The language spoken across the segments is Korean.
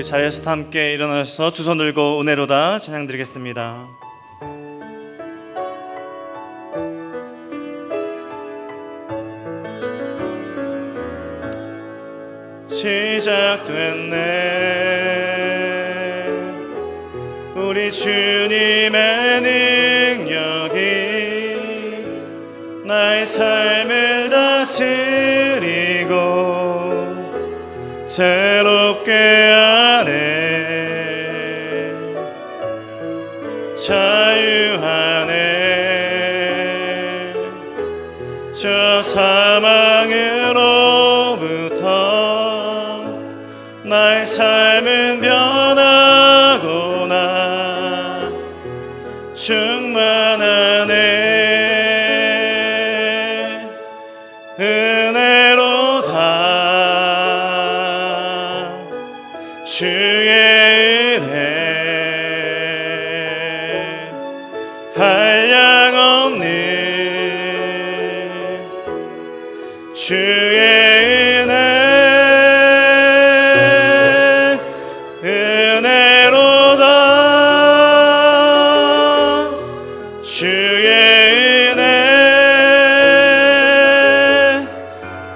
우리 자리에서 함께 일어나서 두 손 들고 은혜로다 찬양 드리겠습니다. 시작됐네. 우리 주님의 능력이 나의 삶을 다스리고 새롭게 하네. 자유하네. 저 사망으로부터 나의 삶은 변하구나. 충만하네. 은혜로다. 주의 은혜 한량없는 주의 은혜로다. 주의 은혜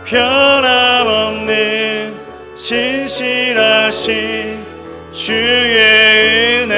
변함없는 신실하신 주의 은혜.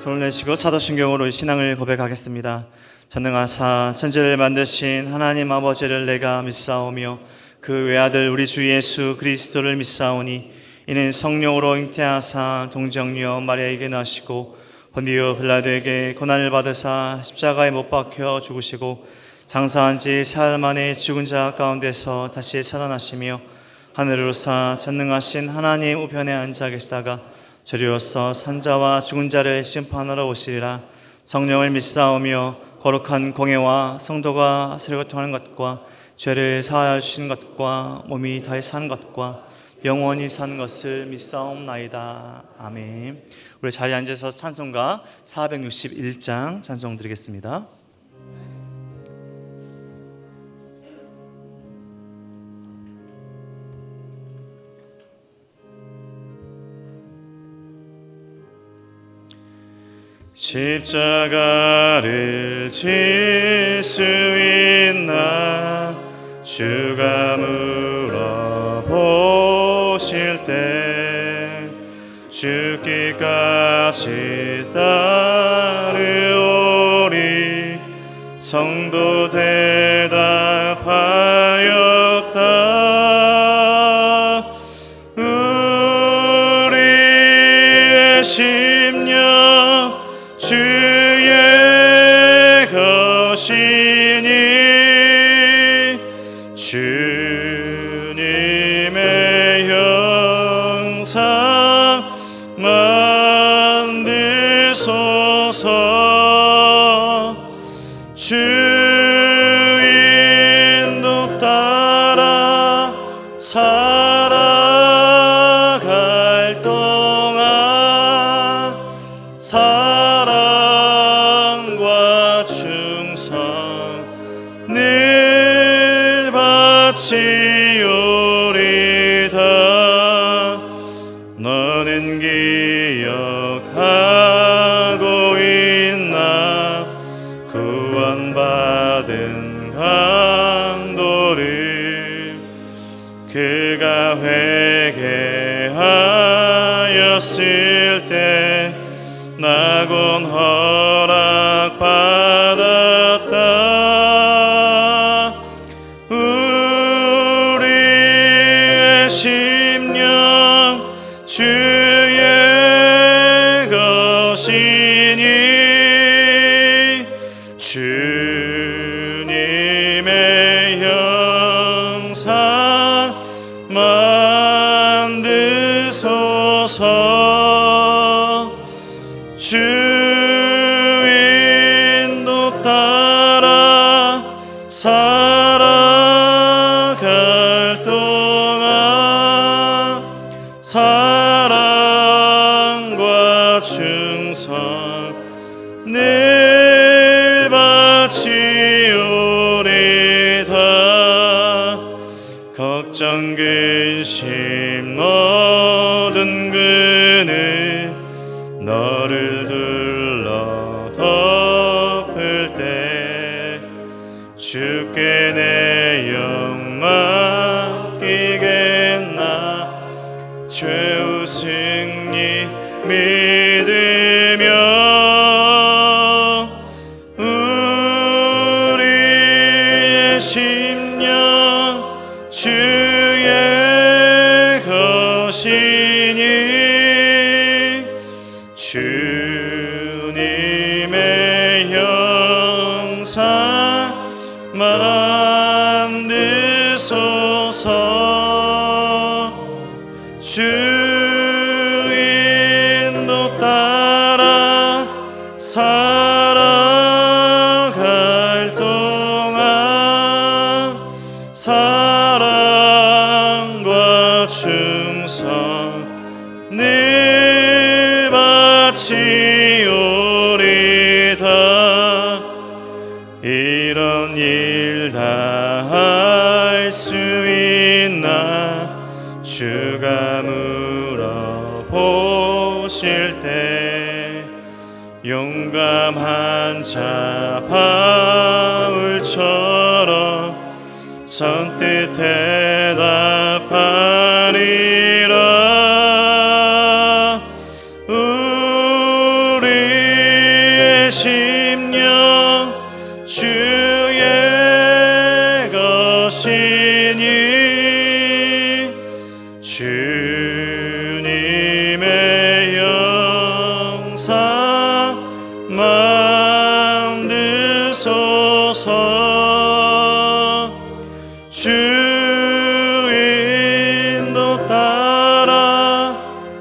손을 내시고 사도신경으로 신앙을 고백하겠습니다. 전능하사 천지를 만드신 하나님 아버지를 내가 믿사오며 그 외아들 우리 주 예수 그리스도를 믿사오니 이는 성령으로 잉태하사 동정녀 마리아에게 나시고 본디오 빌라도에게 고난을 받으사 십자가에 못 박혀 죽으시고 장사한 지 사흘 만에 죽은 자 가운데서 다시 살아나시며 하늘로서 전능하신 하나님 우편에 앉아 계시다가 저리로서 산자와 죽은 자를 심판하러 오시리라. 성령을 믿사오며 거룩한 공예와 성도가 세례교통하는 것과 죄를 사하여 주신 것과 몸이 다시 사는 것과 영원히 사는 것을 믿사옵나이다. 아멘. 우리 자리에 앉아서 찬송가 461장 찬송 드리겠습니다. 십자가를 질 수 있나 주가 물어보실 때 죽기까지 따르오리. 성도 대답하였다. 우리의 심령 주의 것이니 주님의 형상 만드소서. 주 인도 따라 살아갈 동안 사랑과 충성 늘 바치오리다. 너는 기억하고 있나 구원받은 강도를. 그가 회개하였을 때 낙원 허락받았다. 우리의 심령 주의 것이니 주님의 형상 만드소서. 주 인도 따라 살아갈 동안 사랑과 충성 늘 바치오리다. 걱정 근심 근심 모든 그는 너를 둘러 덮을 때 주께 내 영 맡기겠나 최후 승리 믿으며 우리의 심령 주의 것이니 주님의 형상 만드소서 주 인도 따라 살아갈 동안 사랑과 충성 늘 바치오리다. 이런 일 다 할 수 있나 주가 물어보실 때 용감한 자 바울처럼 선뜻 대답하리라. 우리의 심령 주의 것이니 주님의 영상 만드소서 주 인도 따라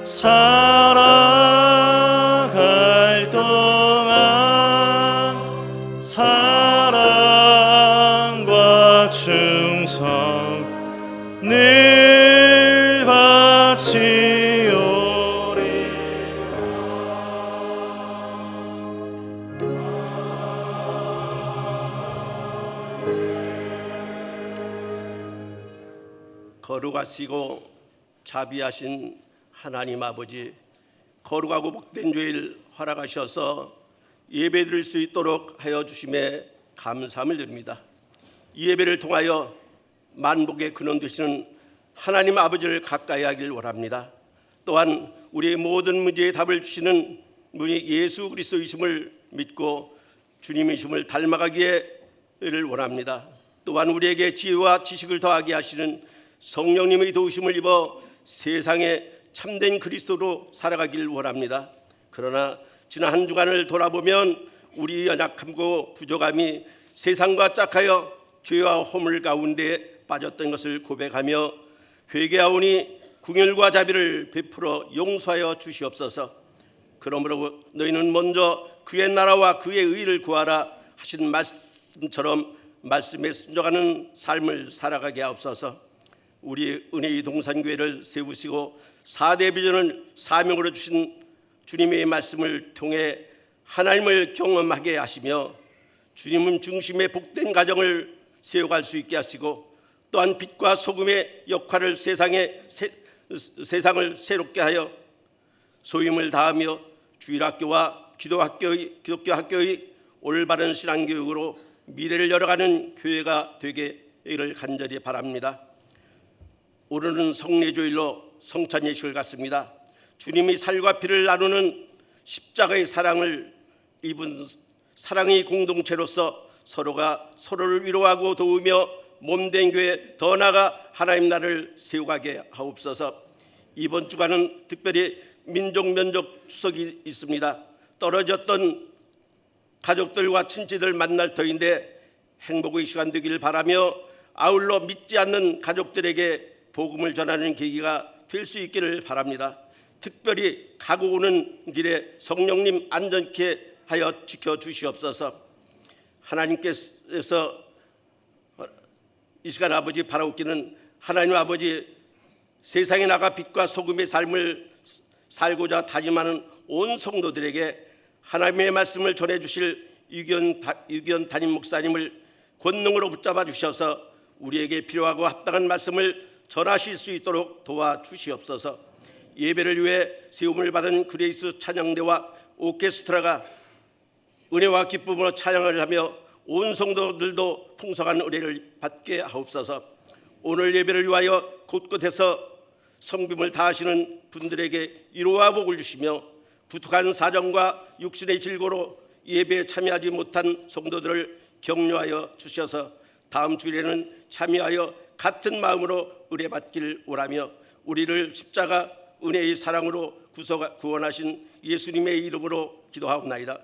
살아갈 동안 사랑과 충성 늘 바치오리. 거룩하시고 자비하신 하나님 아버지, 거룩하고 복된 주일 허락하셔서 예배드릴 수 있도록 하여 주심에 감사함을 드립니다. 이 예배를 통하여 만복의 근원 되시는 하나님 아버지를 가까이 하길 원합니다. 또한 우리의 모든 문제에 답을 주시는 분이 예수 그리스도이심을 믿고 주님이심을 닮아가기를 원합니다. 또한 우리에게 지혜와 지식을 더하게 하시는 성령님의 도우심을 입어 세상에 참된 그리스도로 살아가길 원합니다. 그러나 지난 한 주간을 돌아보면 우리 연약함과 부족함이 세상과 짝하여 죄와 허물 가운데 빠졌던 것을 고백하며 회개하오니 궁휼과 자비를 베풀어 용서하여 주시옵소서. 그러므로 너희는 먼저 그의 나라와 그의 의를 구하라 하신 말씀처럼 말씀에 순종하는 삶을 살아가게 하옵소서. 우리 은혜의 동산교회를 세우시고 4대 비전을 사명으로 주신 주님의 말씀을 통해 하나님을 경험하게 하시며 주님은 중심의 복된 가정을 세워갈 수 있게 하시고 또한 빛과 소금의 역할을 세상을 새롭게 하여 소임을 다하며 주일학교와 기독교 학교의 올바른 신앙교육으로 미래를 열어가는 교회가 되기를 간절히 바랍니다. 오늘은 성례주일로 성찬 예식을 갖습니다. 주님이 살과 피를 나누는 십자가의 사랑을 입은 사랑의 공동체로서 서로가 서로를 위로하고 도우며 몸된 교회 더 나아가 하나님 나라를 세워가게 하옵소서. 이번 주간은 특별히 민족면적 추석이 있습니다. 떨어졌던 가족들과 친지들 만날 터인데 행복의 시간 되기를 바라며 아울러 믿지 않는 가족들에게 복음을 전하는 계기가 될 수 있기를 바랍니다. 특별히 가고 오는 길에 성령님 안전케 하여 지켜주시옵소서. 하나님께서 이 시간 아버지 바라옵기는 하나님 아버지 세상에 나가 빛과 소금의 삶을 살고자 다짐하는 온 성도들에게 하나님의 말씀을 전해주실 유기현 담임 목사님을 권능으로 붙잡아 주셔서 우리에게 필요하고 합당한 말씀을 전하실 수 있도록 도와주시옵소서. 예배를 위해 세움을 받은 그레이스 찬양대와 오케스트라가 은혜와 기쁨으로 찬양을 하며 온 성도들도 풍성한 은혜를 받게 하옵소서. 오늘 예배를 위하여 곳곳에서 성김을 다하시는 분들에게 위로와 복을 주시며 부족한 사정과 육신의 질고로 예배에 참여하지 못한 성도들을 격려하여 주셔서 다음 주일에는 참여하여 같은 마음으로 은혜받길 원하며 우리를 십자가 은혜의 사랑으로 구원하신 예수님의 이름으로 기도하옵나이다.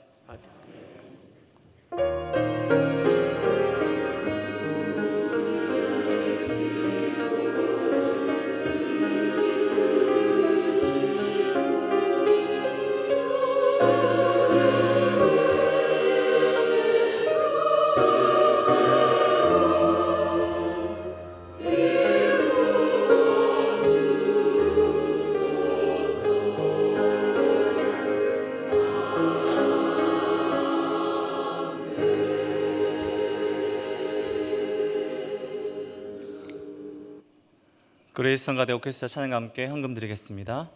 그레이스 성가대 오케스트라 찬양과 함께 헌금 드리겠습니다.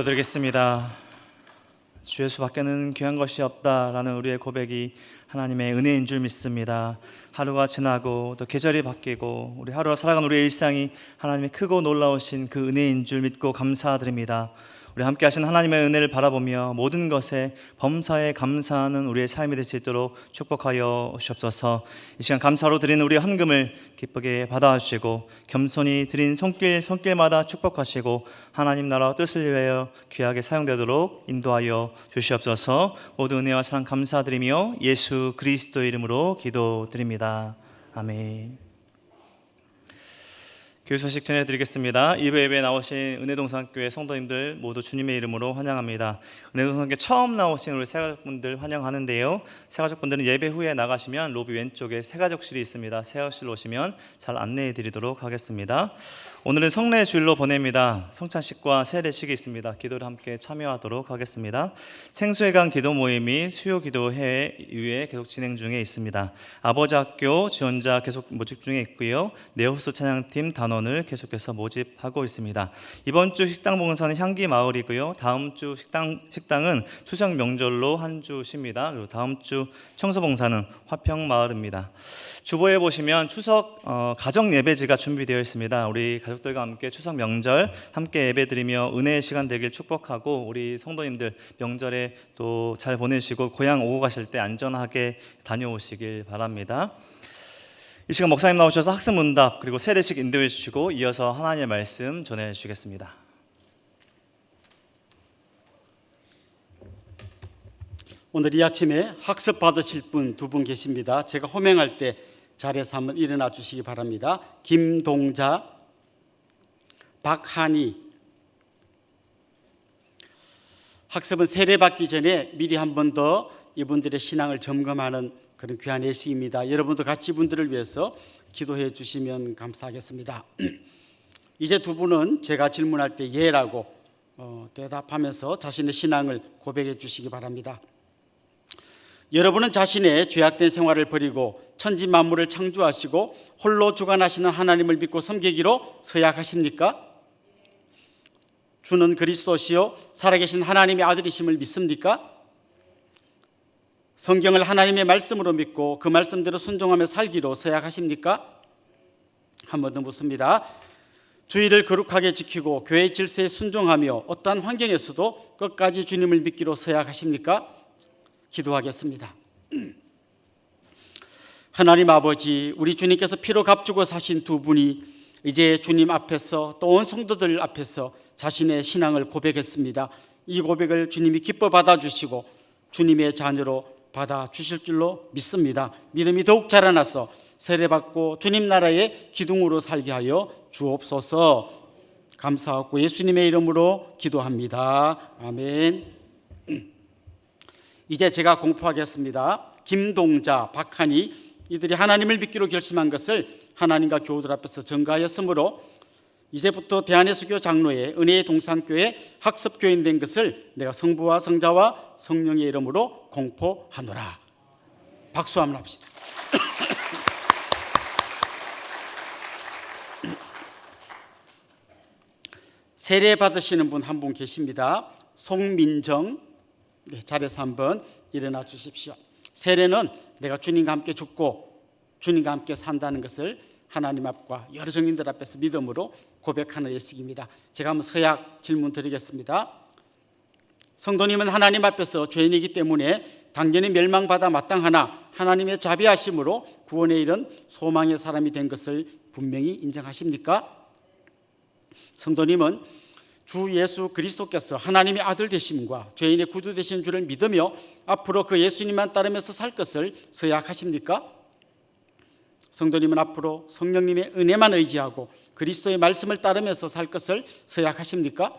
기도드리겠습니다. 주 예수밖에는 귀한 것이 없다라는 우리의 고백이 하나님의 은혜인 줄 믿습니다. 하루가 지나고 또 계절이 바뀌고 우리 하루가 살아가는 우리의 일상이 하나님의 크고 놀라우신 그 은혜인 줄 믿고 감사드립니다. 우리 함께 하신 하나님의 은혜를 바라보며 모든 것에 범사에 감사하는 우리의 삶이 될 수 있도록 축복하여 주옵소서. 이 시간 감사로 드리는 우리의 헌금을 기쁘게 받아주시고 겸손히 드린 손길마다 축복하시고 하나님 나라와 뜻을 위하여 귀하게 사용되도록 인도하여 주시옵소서. 모든 은혜와 사랑 감사드리며 예수 그리스도의 이름으로 기도드립니다. 아멘. 교회 소식 전해드리겠습니다. 2부 예배에 나오신 은혜동산교회 성도님들 모두 주님의 이름으로 환영합니다. 은혜동산교회 처음 나오신 우리 새가족분들 환영하는데요. 새가족분들은 예배 후에 나가시면 로비 왼쪽에 새가족실이 있습니다. 새가족실로 오시면 잘 안내해드리도록 하겠습니다. 오늘은 성례 주일로 보냅니다. 성찬식과 세례식이 있습니다. 기도를 함께 참여하도록 하겠습니다. 생수회관 기도 모임이 수요 기도회 이후에 계속 진행 중에 있습니다. 아버지 학교 지원자 계속 모집 중에 있고요. 네오스 찬양팀 단원을 계속해서 모집하고 있습니다. 이번 주 식당 봉사는 향기 마을이고요. 다음 주 식당은 추석 명절로 한 주 쉽니다. 그리고 다음 주 청소 봉사는 화평 마을입니다. 주보에 보시면 추석 가정 예배지가 준비되어 있습니다. 우리 가족들과 함께 추석 명절 함께 예배드리며 은혜의 시간 되길 축복하고 우리 성도님들 명절에 또 잘 보내시고 고향 오고 가실 때 안전하게 다녀오시길 바랍니다. 이 시간 목사님 나오셔서 학습문답 그리고 세례식 인도해 주시고 이어서 하나님의 말씀 전해 주시겠습니다. 오늘 이 아침에 학습 받으실 분 두 분 계십니다. 제가 호명할 때 자리에서 한번 일어나 주시기 바랍니다. 김동자, 박한희. 학습은 세례받기 전에 미리 한 번 더 이분들의 신앙을 점검하는 그런 귀한 예식입니다. 여러분도 같이 이분들을 위해서 기도해 주시면 감사하겠습니다. 이제 두 분은 제가 질문할 때 예라고 대답하면서 자신의 신앙을 고백해 주시기 바랍니다. 여러분은 자신의 죄악된 생활을 버리고 천지 만물을 창조하시고 홀로 주관하시는 하나님을 믿고 섬기기로 서약하십니까? 주는 그리스도시요 살아계신 하나님의 아들이심을 믿습니까? 성경을 하나님의 말씀으로 믿고 그 말씀대로 순종하며 살기로 서약하십니까? 한 번 더 묻습니다. 주의를 거룩하게 지키고 교회의 질서에 순종하며 어떠한 환경에서도 끝까지 주님을 믿기로 서약하십니까? 기도하겠습니다. 하나님 아버지, 우리 주님께서 피로 값주고 사신 두 분이 이제 주님 앞에서 또 온 성도들 앞에서 자신의 신앙을 고백했습니다. 이 고백을 주님이 기뻐 받아주시고 주님의 자녀로 받아주실 줄로 믿습니다. 믿음이 더욱 자라나서 세례받고 주님 나라의 기둥으로 살게 하여 주옵소서. 감사하고 예수님의 이름으로 기도합니다. 아멘. 이제 제가 공포하겠습니다. 김동자, 박한희 이들이 하나님을 믿기로 결심한 것을 하나님과 교우들 앞에서 전가하였으므로 이제부터 대한예수교 장로의 은혜의 동산교회 학습교인 된 것을 내가 성부와 성자와 성령의 이름으로 공포하노라. 박수 한번 합시다. 세례 받으시는 분 한 분 계십니다. 송민정. 네, 자리에서 한번 일어나 주십시오. 세례는 내가 주님과 함께 죽고 주님과 함께 산다는 것을 하나님 앞과 여러 정인들 앞에서 믿음으로 고백하는 예식입니다. 제가 한번 서약 질문 드리겠습니다. 성도님은 하나님 앞에서 죄인이기 때문에 당연히 멸망받아 마땅하나 하나님의 자비하심으로 구원에 이른 소망의 사람이 된 것을 분명히 인정하십니까? 성도님은 주 예수 그리스도께서 하나님의 아들 되심과 죄인의 구주 되신 줄을 믿으며 앞으로 그 예수님만 따르면서 살 것을 서약하십니까? 성도님은 앞으로 성령님의 은혜만 의지하고 그리스도의 말씀을 따르면서 살 것을 서약하십니까?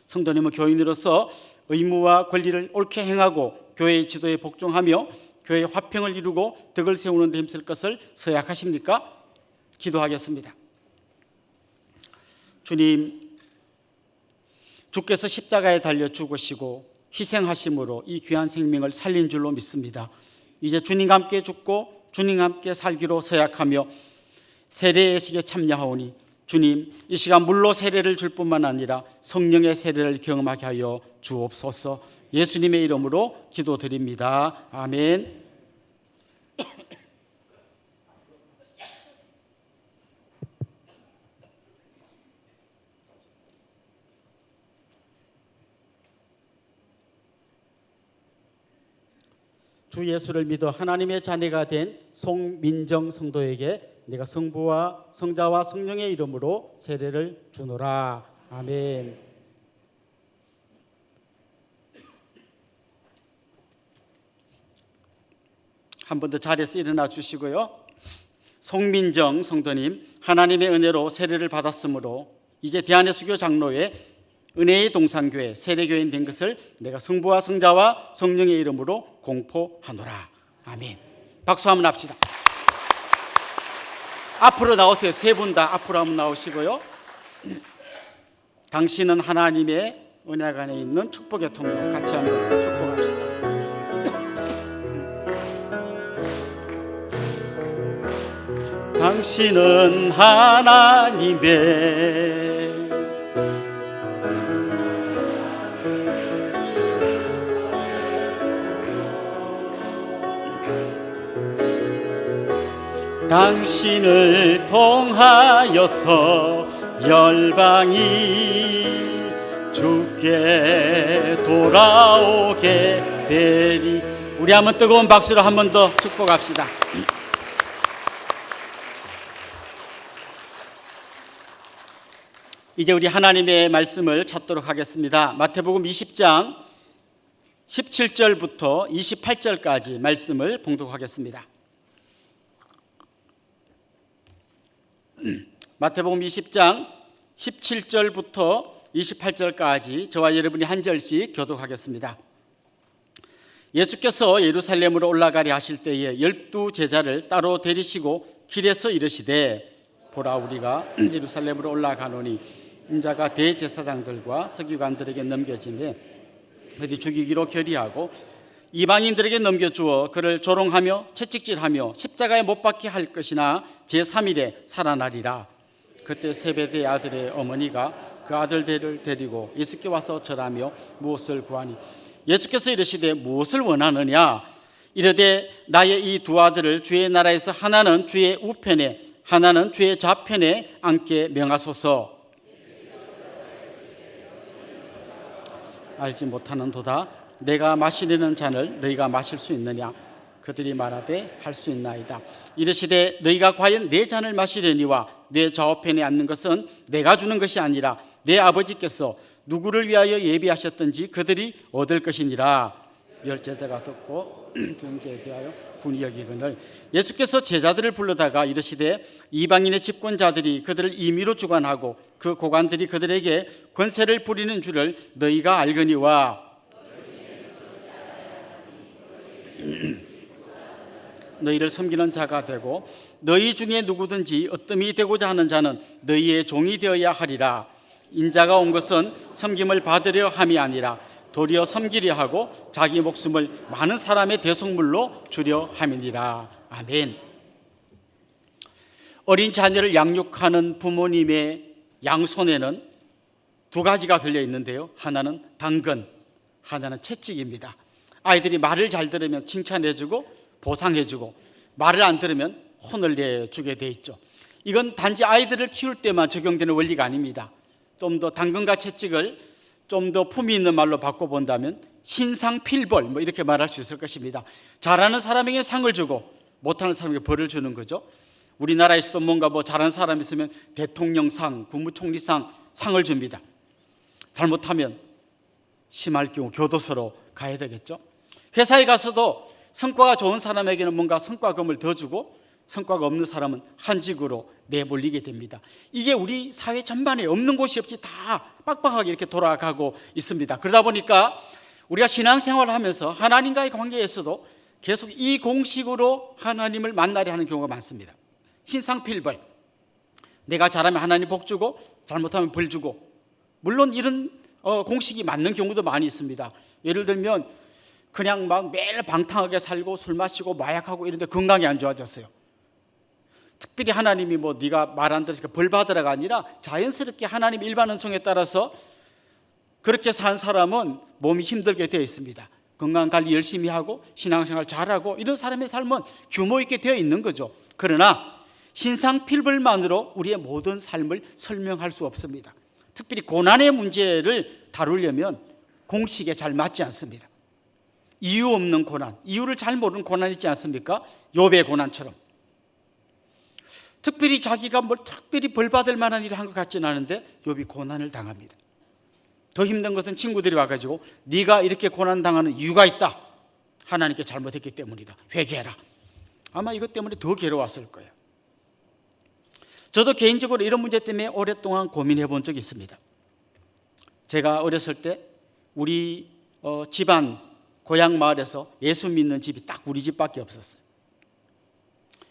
성도님은 교인으로서 의무와 권리를 옳게 행하고 교회의 지도에 복종하며 교회의 화평을 이루고 덕을 세우는 데 힘쓸 것을 서약하십니까? 기도하겠습니다. 주님, 주께서 십자가에 달려 죽으시고 희생하심으로 이 귀한 생명을 살린 줄로 믿습니다. 이제 주님과 함께 죽고 주님과 함께 살기로 서약하며 세례 예식에 참여하오니 주님, 이 시간 물로 세례를 줄 뿐만 아니라 성령의 세례를 경험하게 하여 주옵소서. 예수님의 이름으로 기도드립니다. 아멘. 주 예수를 믿어 하나님의 자녀가 된 송민정 성도에게 내가 성부와 성자와 성령의 이름으로 세례를 주노라. 아멘. 한 번 더 자리에서 일어나 주시고요. 송민정 성도님, 하나님의 은혜로 세례를 받았으므로 이제 대한예수교 장로회 은혜의 동산교회 세례교인 된 것을 내가 성부와 성자와 성령의 이름으로 공포하노라. 아멘. 박수 한번 합시다. 앞으로 나오세요. 세 분 다 앞으로 한번 나오시고요. 당신은 하나님의 은혜가 안에 있는 축복의 통로, 같이 한번 축복합시다. 당신은 하나님의 당신을 통하여서 열방이 주께 돌아오게 되리. 우리 한번 뜨거운 박수로 한 번 더 축복합시다. 이제 우리 하나님의 말씀을 찾도록 하겠습니다. 마태복음 20장 17절부터 28절까지 말씀을 봉독하겠습니다. 마태복음 20장 17절부터 28절까지 저와 여러분이 한 절씩 교독하겠습니다. 예수께서 예루살렘으로 올라가려 하실 때에 12 제자를 따로 데리시고 길에서 이르시되 보라, 우리가 예루살렘으로 올라가노니 인자가 대제사장들과 서기관들에게 넘겨지매 그들이 죽이기로 결의하고 이방인들에게 넘겨주어 그를 조롱하며 채찍질하며 십자가에 못 박게 할 것이나 제3일에 살아나리라. 그때 세베대의 아들의 어머니가 그 아들들을 데리고 예수께 와서 절하며 무엇을 구하니 예수께서 이르시되 무엇을 원하느냐. 이르되 나의 이 두 아들을 주의 나라에서 하나는 주의 우편에 하나는 주의 좌편에 앉게 명하소서. 알지 못하는도다. 내가 마시려는 잔을 너희가 마실 수 있느냐. 그들이 말하되 할 수 있나이다. 이르시되 너희가 과연 내 잔을 마시려니와 내 좌우편에 앉는 것은 내가 주는 것이 아니라 내 아버지께서 누구를 위하여 예비하셨든지 그들이 얻을 것이니라. 열 제자가 듣고 둘째에 대하여 분이 여기거늘 예수께서 제자들을 불러다가 이르시되 이방인의 집권자들이 그들을 임의로 주관하고 그 고관들이 그들에게 권세를 부리는 줄을 너희가 알거니와 너희를 섬기는 자가 되고 너희 중에 누구든지 어뜸이 되고자 하는 자는 너희의 종이 되어야 하리라. 인자가 온 것은 섬김을 받으려 함이 아니라 도리어 섬기려 하고 자기 목숨을 많은 사람의 대속물로 주려 함이니라. 아멘. 어린 자녀를 양육하는 부모님의 양손에는 두 가지가 들려 있는데요. 하나는 당근, 하나는 채찍입니다. 아이들이 말을 잘 들으면 칭찬해주고 보상해주고 말을 안 들으면 혼을 내주게 돼 있죠. 이건 단지 아이들을 키울 때만 적용되는 원리가 아닙니다. 좀 더 당근과 채찍을 좀 더 품위 있는 말로 바꿔본다면 신상필벌 이렇게 말할 수 있을 것입니다. 잘하는 사람에게 상을 주고 못하는 사람에게 벌을 주는 거죠. 우리나라에서도 뭔가 잘하는 사람 있으면 대통령상, 국무총리상 상을 줍니다. 잘못하면 심할 경우 교도소로 가야 되겠죠. 회사에 가서도 성과가 좋은 사람에게는 뭔가 성과금을 더 주고 성과가 없는 사람은 한직으로 내몰리게 됩니다. 이게 우리 사회 전반에 없는 곳이 없이 다 빡빡하게 이렇게 돌아가고 있습니다. 그러다 보니까 우리가 신앙생활을 하면서 하나님과의 관계에서도 계속 이 공식으로 하나님을 만나려 하는 경우가 많습니다. 신상필벌, 내가 잘하면 하나님 복 주고 잘못하면 벌 주고, 물론 이런 공식이 맞는 경우도 많이 있습니다. 예를 들면 그냥 막 매일 방탕하게 살고 술 마시고 마약하고 이런데 건강이 안 좋아졌어요. 특별히 하나님이 뭐 네가 말 안 들으니까 벌 받으라가 아니라 자연스럽게 하나님 일반 은총에 따라서 그렇게 산 사람은 몸이 힘들게 되어 있습니다. 건강관리 열심히 하고 신앙생활 잘하고 이런 사람의 삶은 규모 있게 되어 있는 거죠. 그러나 신상필벌만으로 우리의 모든 삶을 설명할 수 없습니다. 특별히 고난의 문제를 다루려면 공식에 잘 맞지 않습니다. 이유 없는 고난, 이유를 잘 모르는 고난 있지 않습니까? 욥의 고난처럼. 특별히 자기가 특별히 벌 받을 만한 일을 한 것 같지는 않은데 욥이 고난을 당합니다. 더 힘든 것은 친구들이 와가지고 네가 이렇게 고난 당하는 이유가 있다. 하나님께 잘못했기 때문이다. 회개해라. 아마 이것 때문에 더 괴로웠을 거예요. 저도 개인적으로 이런 문제 때문에 오랫동안 고민해 본 적이 있습니다. 제가 어렸을 때 우리 집안 고향 마을에서 예수 믿는 집이 딱 우리 집밖에 없었어요.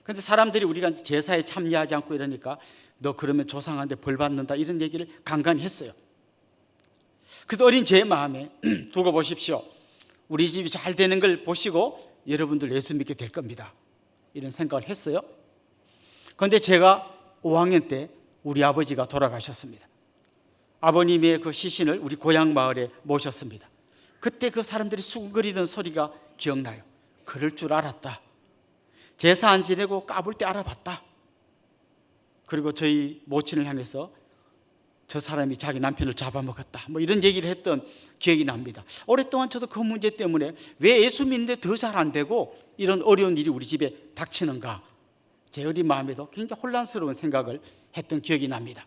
그런데 사람들이 우리가 제사에 참여하지 않고 이러니까 너 그러면 조상한테 벌 받는다 이런 얘기를 간간히 했어요. 그래도 어린 제 마음에 두고 보십시오. 우리 집이 잘 되는 걸 보시고 여러분들 예수 믿게 될 겁니다. 이런 생각을 했어요. 그런데 제가 5학년 때 우리 아버지가 돌아가셨습니다. 아버님의 그 시신을 우리 고향 마을에 모셨습니다. 그때 그 사람들이 수근거리던 소리가 기억나요. 그럴 줄 알았다. 제사 안 지내고 까불 때 알아봤다. 그리고 저희 모친을 향해서 저 사람이 자기 남편을 잡아먹었다. 뭐 이런 얘기를 했던 기억이 납니다. 오랫동안 저도 그 문제 때문에 왜 예수 믿는데 더 잘 안 되고 이런 어려운 일이 우리 집에 닥치는가. 제 어린 마음에도 굉장히 혼란스러운 생각을 했던 기억이 납니다.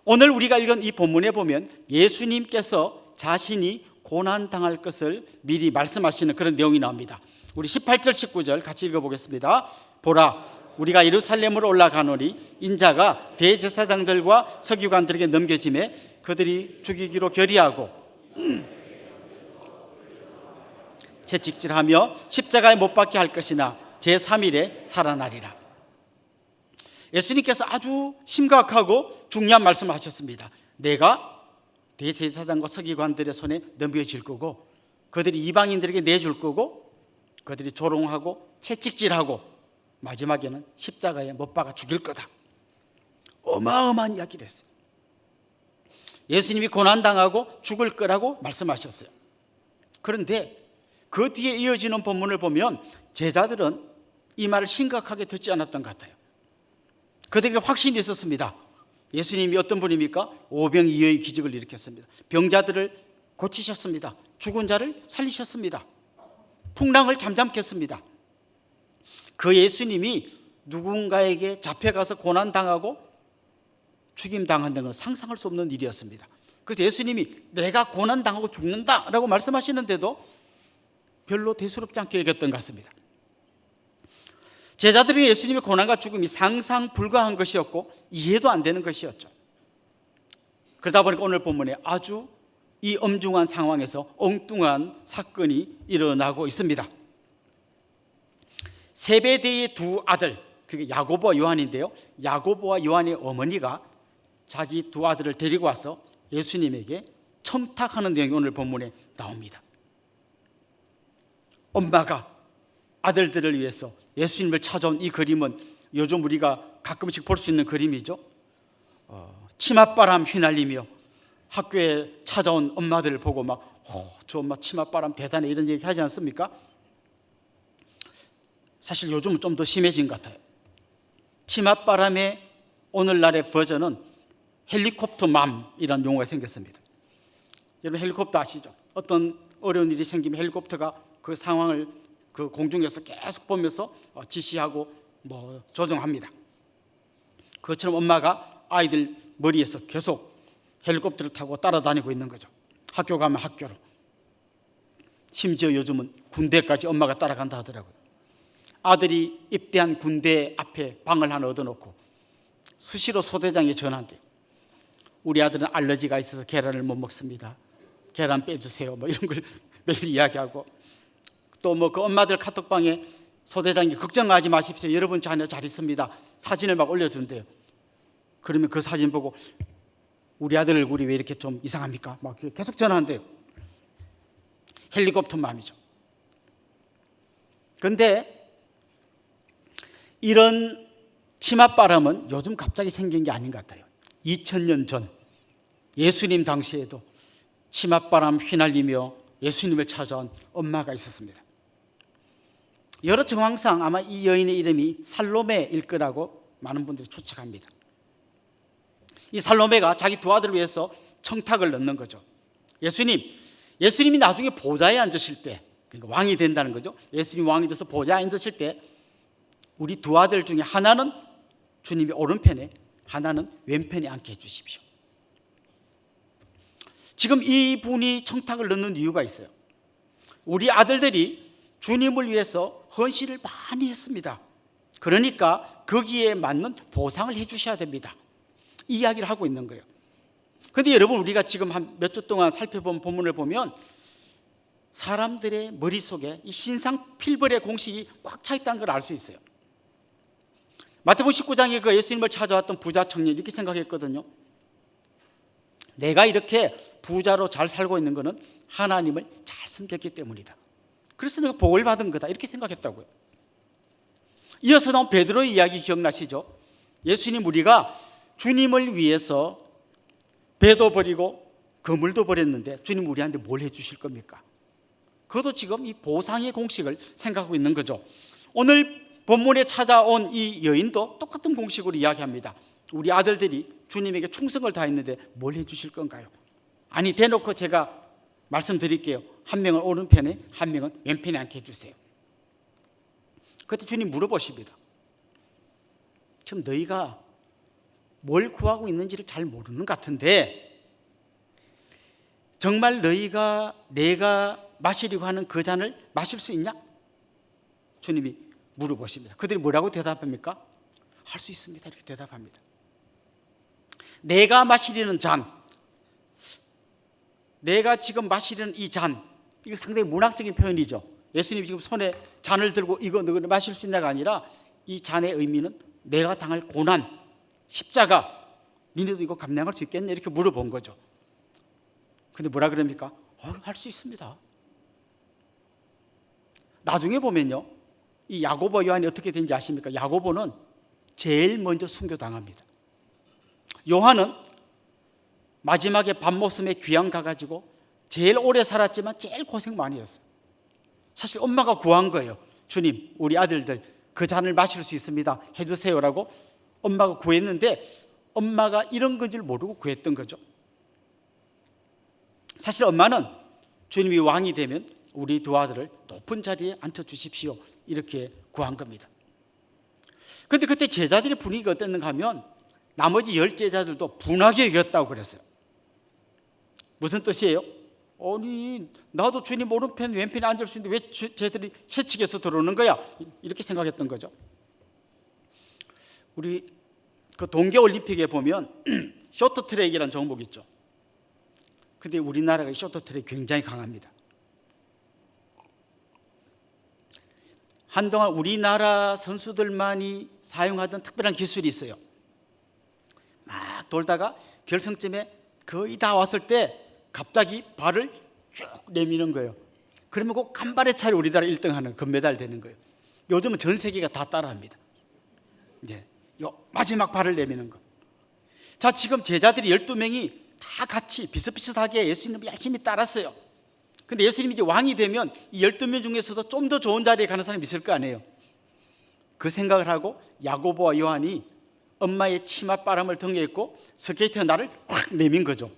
오늘 우리가 읽은 이 본문에 보면 예수님께서 자신이 고난당할 것을 미리 말씀하시는 그런 내용이 나옵니다. 우리 18절 19절 같이 읽어보겠습니다. 보라, 우리가 예루살렘으로 올라가노니 인자가 대제사장들과 서기관들에게 넘겨지매 그들이 죽이기로 결의하고 채찍질하며 십자가에 못 박게 할 것이나 제3일에 살아나리라. 예수님께서 아주 심각하고 중요한 말씀을 하셨습니다. 내가 대제사장과 서기관들의 손에 넘겨질 거고 그들이 이방인들에게 내줄 거고 그들이 조롱하고 채찍질하고 마지막에는 십자가에 못 박아 죽일 거다. 어마어마한 이야기를 했어요. 예수님이 고난당하고 죽을 거라고 말씀하셨어요. 그런데 그 뒤에 이어지는 본문을 보면 제자들은 이 말을 심각하게 듣지 않았던 것 같아요. 그들에게 확신이 있었습니다. 예수님이 어떤 분입니까? 오병이어의 기적을 일으켰습니다. 병자들을 고치셨습니다. 죽은 자를 살리셨습니다. 풍랑을 잠잠케 했습니다. 그 예수님이 누군가에게 잡혀가서 고난당하고 죽임당한다는 건 상상할 수 없는 일이었습니다. 그래서 예수님이 내가 고난당하고 죽는다라고 말씀하시는데도 별로 대수롭지 않게 여겼던 것 같습니다. 제자들이 예수님의 고난과 죽음이 상상 불가한 것이었고 이해도 안 되는 것이었죠. 그러다 보니까 오늘 본문에 아주 이 엄중한 상황에서 엉뚱한 사건이 일어나고 있습니다. 세베대의 두 아들, 그게 야고보와 요한인데요. 야고보와 요한의 어머니가 자기 두 아들을 데리고 와서 예수님에게 첨탁하는 내용이 오늘 본문에 나옵니다. 엄마가 아들들을 위해서 예수님을 찾아온 이 그림은 요즘 우리가 가끔씩 볼 수 있는 그림이죠. 치맛바람 휘날리며 학교에 찾아온 엄마들을 보고 저 엄마 치맛바람 대단해 이런 얘기 하지 않습니까? 사실 요즘은 좀 더 심해진 것 같아요. 치맛바람의 오늘날의 버전은 헬리콥터맘이라는 용어가 생겼습니다. 여러분 헬리콥터 아시죠? 어떤 어려운 일이 생기면 헬리콥터가 그 상황을 그 공중에서 계속 보면서 지시하고 조정합니다. 그것처럼 엄마가 아이들 머리에서 계속 헬리콥터를 타고 따라다니고 있는 거죠. 학교 가면 학교로. 심지어 요즘은 군대까지 엄마가 따라간다 하더라고요. 아들이 입대한 군대 앞에 방을 하나 얻어놓고 수시로 소대장에 전화한대요. 우리 아들은 알러지가 있어서 계란을 못 먹습니다. 계란 빼주세요. 이런 걸 매일 이야기하고 또 그 엄마들 카톡방에 소대장이 걱정하지 마십시오. 여러분 자녀 잘 있습니다. 사진을 막 올려준대요. 그러면 그 사진 보고 우리 아들 얼굴이 왜 이렇게 좀 이상합니까? 막 계속 전화한대요. 헬리콥터 맘이죠. 그런데 이런 치맛바람은 요즘 갑자기 생긴 게 아닌 것 같아요. 2000년 전 예수님 당시에도 치맛바람 휘날리며 예수님을 찾아온 엄마가 있었습니다. 여러 정황상 아마 이 여인의 이름이 살로메일 거라고 많은 분들이 추측합니다. 이 살로메가 자기 두 아들을 위해서 청탁을 넣는 거죠. 예수님이 나중에 보좌에 앉으실 때, 그러니까 왕이 된다는 거죠. 예수님이 왕이 돼서 보좌에 앉으실 때 우리 두 아들 중에 하나는 주님이 오른편에, 하나는 왼편에 앉게 해주십시오. 지금 이분이 청탁을 넣는 이유가 있어요. 우리 아들들이 주님을 위해서 헌신을 많이 했습니다. 그러니까 거기에 맞는 보상을 해주셔야 됩니다. 이 이야기를 하고 있는 거예요. 그런데 여러분, 우리가 지금 한 몇 주 동안 살펴본 본문을 보면 사람들의 머릿속에 이 신상필벌의 공식이 꽉 차 있다는 걸 알 수 있어요. 마태복음 19장에 그 예수님을 찾아왔던 부자 청년 이렇게 생각했거든요. 내가 이렇게 부자로 잘 살고 있는 것은 하나님을 잘 섬겼기 때문이다. 그래서 내가 복을 받은 거다 이렇게 생각했다고요. 이어서 나온 베드로의 이야기 기억나시죠? 예수님, 우리가 주님을 위해서 배도 버리고 그물도 버렸는데 주님 우리한테 뭘 해주실 겁니까? 그것도 지금 이 보상의 공식을 생각하고 있는 거죠. 오늘 본문에 찾아온 이 여인도 똑같은 공식으로 이야기합니다. 우리 아들들이 주님에게 충성을 다했는데 뭘 해주실 건가요? 아니, 대놓고 제가 말씀드릴게요. 한 명은 오른편에, 한 명은 왼편에 앉게 해주세요. 그때 주님 물어보십니다. 지금 너희가 뭘 구하고 있는지를 잘 모르는 것 같은데 정말 너희가 내가 마시려고 하는 그 잔을 마실 수 있냐? 주님이 물어보십니다. 그들이 뭐라고 대답합니까? 할 수 있습니다. 이렇게 대답합니다. 내가 마시려는 잔, 내가 지금 마시려는 이 잔, 이거 상당히 문학적인 표현이죠. 예수님이 지금 손에 잔을 들고 이거 너희가 마실 수 있냐가 아니라 이 잔의 의미는 내가 당할 고난, 십자가, 니네도 이거 감당할 수 있겠냐 이렇게 물어본 거죠. 근데 뭐라 그럽니까? 할 수 있습니다. 나중에 보면요, 이 야고보 요한이 어떻게 된지 아십니까? 야고보는 제일 먼저 순교당합니다. 요한은 마지막에 밤모섬에 귀양 가가지고 제일 오래 살았지만 제일 고생 많이 했어요. 사실 엄마가 구한 거예요. 주님, 우리 아들들 그 잔을 마실 수 있습니다, 해주세요라고 엄마가 구했는데 엄마가 이런 건 줄 모르고 구했던 거죠. 사실 엄마는 주님이 왕이 되면 우리 두 아들을 높은 자리에 앉혀주십시오 이렇게 구한 겁니다. 그런데 그때 제자들의 분위기가 어땠는가 하면 나머지 10 제자들도 분하게 여겼다고 그랬어요. 무슨 뜻이에요? 아니, 나도 주님 오른편 왼편에 앉을 수 있는데 왜 쟤들이 새치기에서 들어오는 거야? 이렇게 생각했던 거죠. 우리 그 동계올림픽에 보면 쇼트트랙이라는 종목이 있죠. 근데 우리나라가 쇼트트랙이 굉장히 강합니다. 한동안 우리나라 선수들만이 사용하던 특별한 기술이 있어요. 막 돌다가 결승점에 거의 다 왔을 때 갑자기 발을 쭉 내미는 거예요. 그러면 그 간발의 차례 우리나라 1등하는 금메달 되는 거예요. 요즘은 전 세계가 다 따라합니다. 이제 요 마지막 발을 내미는 거. 자, 지금 제자들이 12명이 다 같이 비슷비슷하게 예수님을 열심히 따랐어요. 근데 예수님이 이제 왕이 되면 이 12명 중에서도 좀 더 좋은 자리에 가는 사람이 있을 거 아니에요. 그 생각을 하고 야고보와 요한이 엄마의 치맛바람을 등에 입고 스케이트 나를 확 내민 거죠.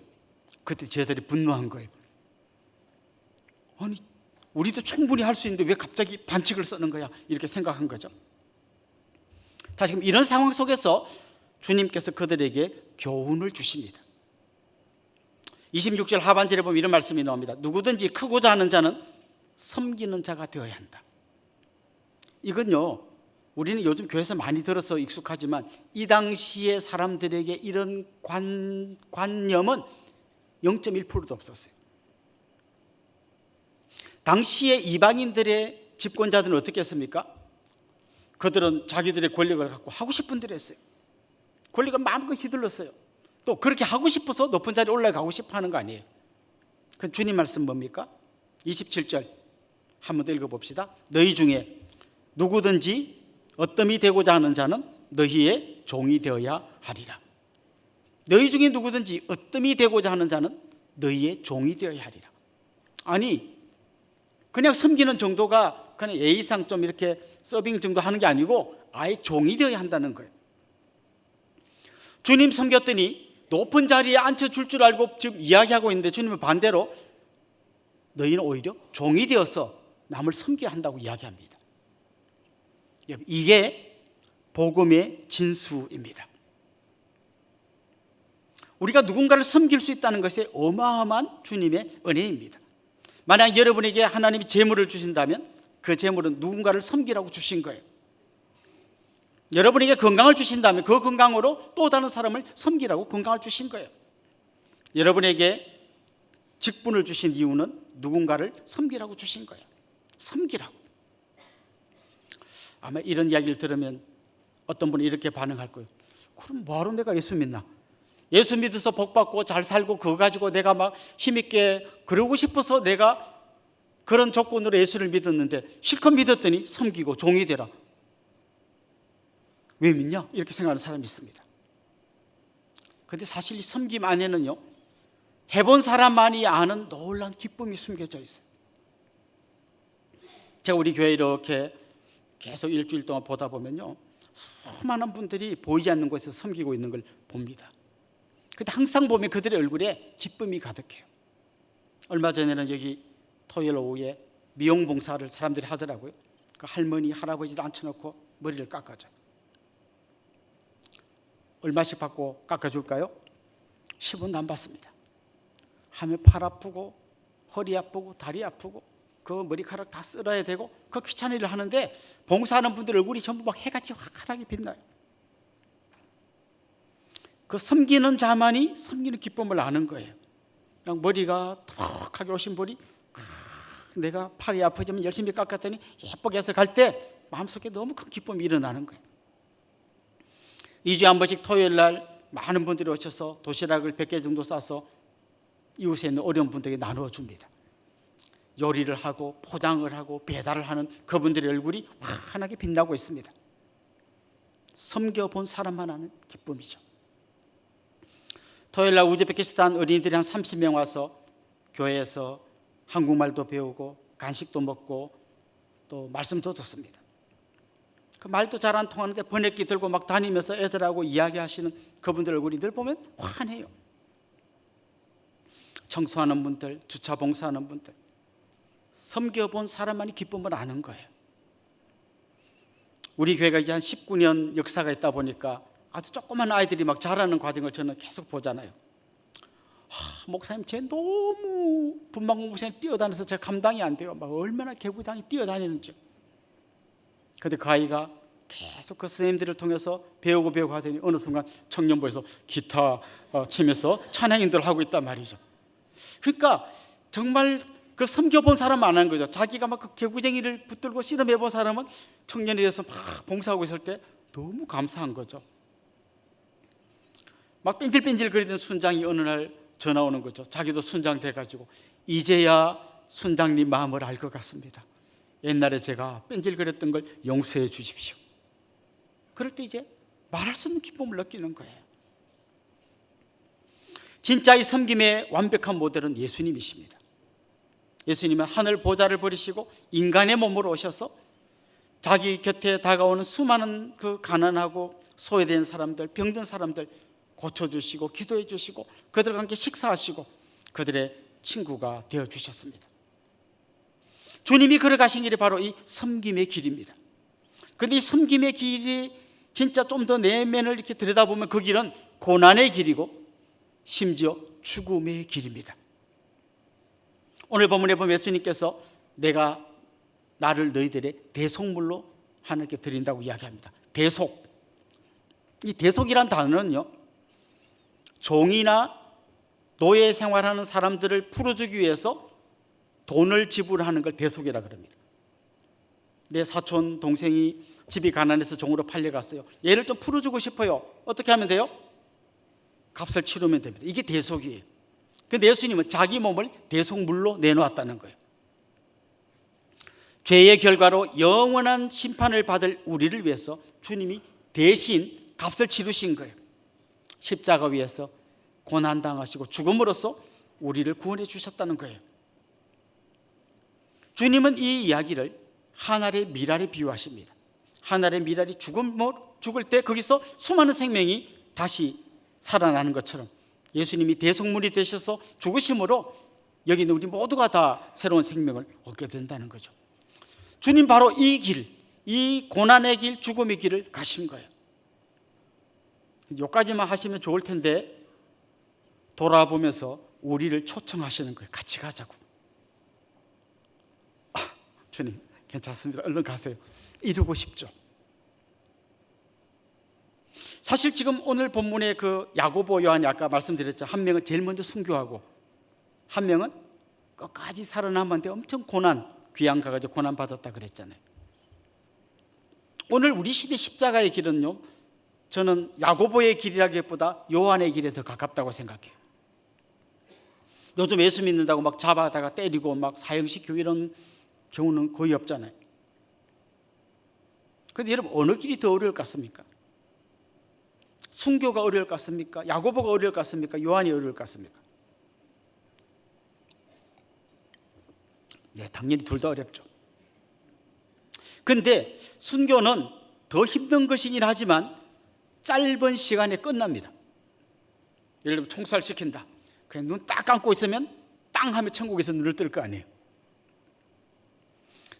그때 제자들이 분노한 거예요. 아니, 우리도 충분히 할 수 있는데 왜 갑자기 반칙을 쓰는 거야? 이렇게 생각한 거죠. 자, 지금 이런 상황 속에서 주님께서 그들에게 교훈을 주십니다. 26절 하반절에 보면 이런 말씀이 나옵니다. 누구든지 크고자 하는 자는 섬기는 자가 되어야 한다. 이건요, 우리는 요즘 교회에서 많이 들어서 익숙하지만 이 당시의 사람들에게 이런 관념은 0.1%도 없었어요. 당시의 이방인들의 집권자들은 어떻게 했습니까? 그들은 자기들의 권력을 갖고 하고 싶은 대로 했어요. 권력을 마음껏 휘둘렀어요. 또 그렇게 하고 싶어서 높은 자리에 올라가고 싶어 하는 거 아니에요. 그 주님 말씀 뭡니까? 27절 한 번 더 읽어봅시다. 너희 중에 누구든지 어뜸이 되고자 하는 자는 너희의 종이 되어야 하리라. 너희 중에 누구든지 어뜸이 되고자 하는 자는 너희의 종이 되어야 하리라. 아니, 그냥 섬기는 정도가 그냥 예의상 좀 이렇게 서빙 정도 하는 게 아니고 아예 종이 되어야 한다는 거예요. 주님 섬겼더니 높은 자리에 앉혀줄 줄 알고 지금 이야기하고 있는데, 주님은 반대로 너희는 오히려 종이 되어서 남을 섬겨야 한다고 이야기합니다. 여러분, 이게 복음의 진수입니다. 우리가 누군가를 섬길 수 있다는 것이 어마어마한 주님의 은혜입니다. 만약 여러분에게 하나님이 재물을 주신다면 그 재물은 누군가를 섬기라고 주신 거예요. 여러분에게 건강을 주신다면 그 건강으로 또 다른 사람을 섬기라고 건강을 주신 거예요. 여러분에게 직분을 주신 이유는 누군가를 섬기라고 주신 거예요. 섬기라고. 아마 이런 이야기를 들으면 어떤 분이 이렇게 반응할 거예요. 그럼 뭐하러 내가 예수 믿나? 예수 믿어서 복 받고 잘 살고 그거 가지고 내가 막 힘있게 그러고 싶어서 내가 그런 조건으로 예수를 믿었는데 실컷 믿었더니 섬기고 종이 되라. 왜 믿냐? 이렇게 생각하는 사람이 있습니다. 그런데 사실 이 섬김 안에는요, 해본 사람만이 아는 놀라운 기쁨이 숨겨져 있어요. 제가 우리 교회 이렇게 계속 일주일 동안 보다 보면요, 수많은 분들이 보이지 않는 곳에서 섬기고 있는 걸 봅니다. 근데 항상 보면 그들의 얼굴에 기쁨이 가득해요. 얼마 전에는 여기 토요일 오후에 미용 봉사를 사람들이 하더라고요. 그 할머니, 할아버지도 앉혀놓고 머리를 깎아줘요. 얼마씩 받고 깎아줄까요? 10원도 안 받습니다. 하면 팔 아프고 허리 아프고 다리 아프고 그 머리카락 다 쓸어야 되고 그 귀찮은 일을 하는데 봉사하는 분들 얼굴이 전부 막 해같이 환하게 빛나요. 그 섬기는 자만이 섬기는 기쁨을 아는 거예요. 그냥 머리가 턱하게 오신 분이 내가 팔이 아프지만 열심히 깎았더니 예쁘게 해서 갈 때 마음속에 너무 큰 기쁨이 일어나는 거예요. 2주에 한 번씩 토요일 날 많은 분들이 오셔서 도시락을 100개 정도 싸서 이웃에 있는 어려운 분들에게 나누어 줍니다. 요리를 하고 포장을 하고 배달을 하는 그분들의 얼굴이 환하게 빛나고 있습니다. 섬겨본 사람만 아는 기쁨이죠. 토요일 날 우즈베키스탄 어린이들이 한 30명 와서 교회에서 한국말도 배우고 간식도 먹고 또 말씀도 듣습니다. 그 말도 잘 안 통하는데 번역기 들고 막 다니면서 애들하고 이야기하시는 그분들 얼굴이 늘 보면 환해요. 청소하는 분들, 주차 봉사하는 분들, 섬겨본 사람만이 기쁨을 아는 거예요. 우리 교회가 이제 한 19년 역사가 있다 보니까 아주 조그만 아이들이 막 자라는 과정을 저는 계속 보잖아요. 목사님, 쟤 너무 분방공 목사님 뛰어다녀서 제가 감당이 안 돼요. 막 얼마나 개구장이 뛰어다니는지. 그런데 그 아이가 계속 그 선생님들을 통해서 배우고 하더니 어느 순간 청년부에서 기타 치면서 찬양인들 하고 있단 말이죠. 그러니까 정말 그 섬겨본 사람 안 한 거죠. 자기가 막 그 개구쟁이를 붙들고 씨름해본 사람은 청년이 돼서 막 봉사하고 있을 때 너무 감사한 거죠. 막 뺀질뺀질 거리던 순장이 어느 날 전화 오는 거죠. 자기도 순장 돼가지고 이제야 순장님 마음을 알 것 같습니다. 옛날에 제가 뺀질거렸던 걸 용서해 주십시오. 그럴 때 이제 말할 수 없는 기쁨을 느끼는 거예요. 진짜 이 섬김의 완벽한 모델은 예수님이십니다. 예수님은 하늘 보좌를 버리시고 인간의 몸으로 오셔서 자기 곁에 다가오는 수많은 그 가난하고 소외된 사람들, 병든 사람들 고쳐주시고 기도해 주시고 그들과 함께 식사하시고 그들의 친구가 되어주셨습니다. 주님이 걸어가신 길이 바로 이 섬김의 길입니다. 그런데 이 섬김의 길이 진짜 좀 더 내면을 이렇게 들여다보면 그 길은 고난의 길이고 심지어 죽음의 길입니다. 오늘 본문에 보면 예수님께서 내가 나를 너희들의 대속물로 하나님께 드린다고 이야기합니다. 대속. 이 대속이란 단어는요, 종이나 노예 생활하는 사람들을 풀어주기 위해서 돈을 지불하는 걸 대속이라고 합니다. 내 사촌 동생이 집이 가난해서 종으로 팔려갔어요. 얘를 좀 풀어주고 싶어요. 어떻게 하면 돼요? 값을 치르면 됩니다. 이게 대속이에요. 그런데 예수님은 자기 몸을 대속물로 내놓았다는 거예요. 죄의 결과로 영원한 심판을 받을 우리를 위해서 주님이 대신 값을 치르신 거예요. 십자가 위에서 고난당하시고 죽음으로써 우리를 구원해 주셨다는 거예요. 주님은 이 이야기를 한 알의 밀알에 비유하십니다. 한 알의 밀알이 죽을 때 거기서 수많은 생명이 다시 살아나는 것처럼 예수님이 대속물이 되셔서 죽으심으로 여기 있는 우리 모두가 다 새로운 생명을 얻게 된다는 거죠. 주님 바로 이 길, 이 고난의 길, 죽음의 길을 가신 거예요. 여기까지만 하시면 좋을 텐데 돌아보면서 우리를 초청하시는 거예요. 같이 가자고. 주님 괜찮습니다. 얼른 가세요. 이루고 싶죠. 사실 지금 오늘 본문의 그 야고보, 요한이 아까 말씀드렸죠. 한 명은 제일 먼저 순교하고 한 명은 끝까지 살아남았는데 엄청 귀양 가가지고 고난 받았다 그랬잖아요. 오늘 우리 시대 십자가의 길은요, 저는 야고보의 길이라기보다 요한의 길에 더 가깝다고 생각해요. 요즘 예수 믿는다고 막 잡아다가 때리고 막 사형시키고 이런 경우는 거의 없잖아요. 그런데 여러분, 어느 길이 더 어려울 것 같습니까? 순교가 어려울 것 같습니까? 야고보가 어려울 것 같습니까? 요한이 어려울 것 같습니까? 네, 당연히 둘 다 어렵죠. 근데 순교는 더 힘든 것이긴 하지만 짧은 시간에 끝납니다. 예를 들면 총살시킨다. 그냥 눈 딱 감고 있으면 땅 하면 천국에서 눈을 뜰 거 아니에요.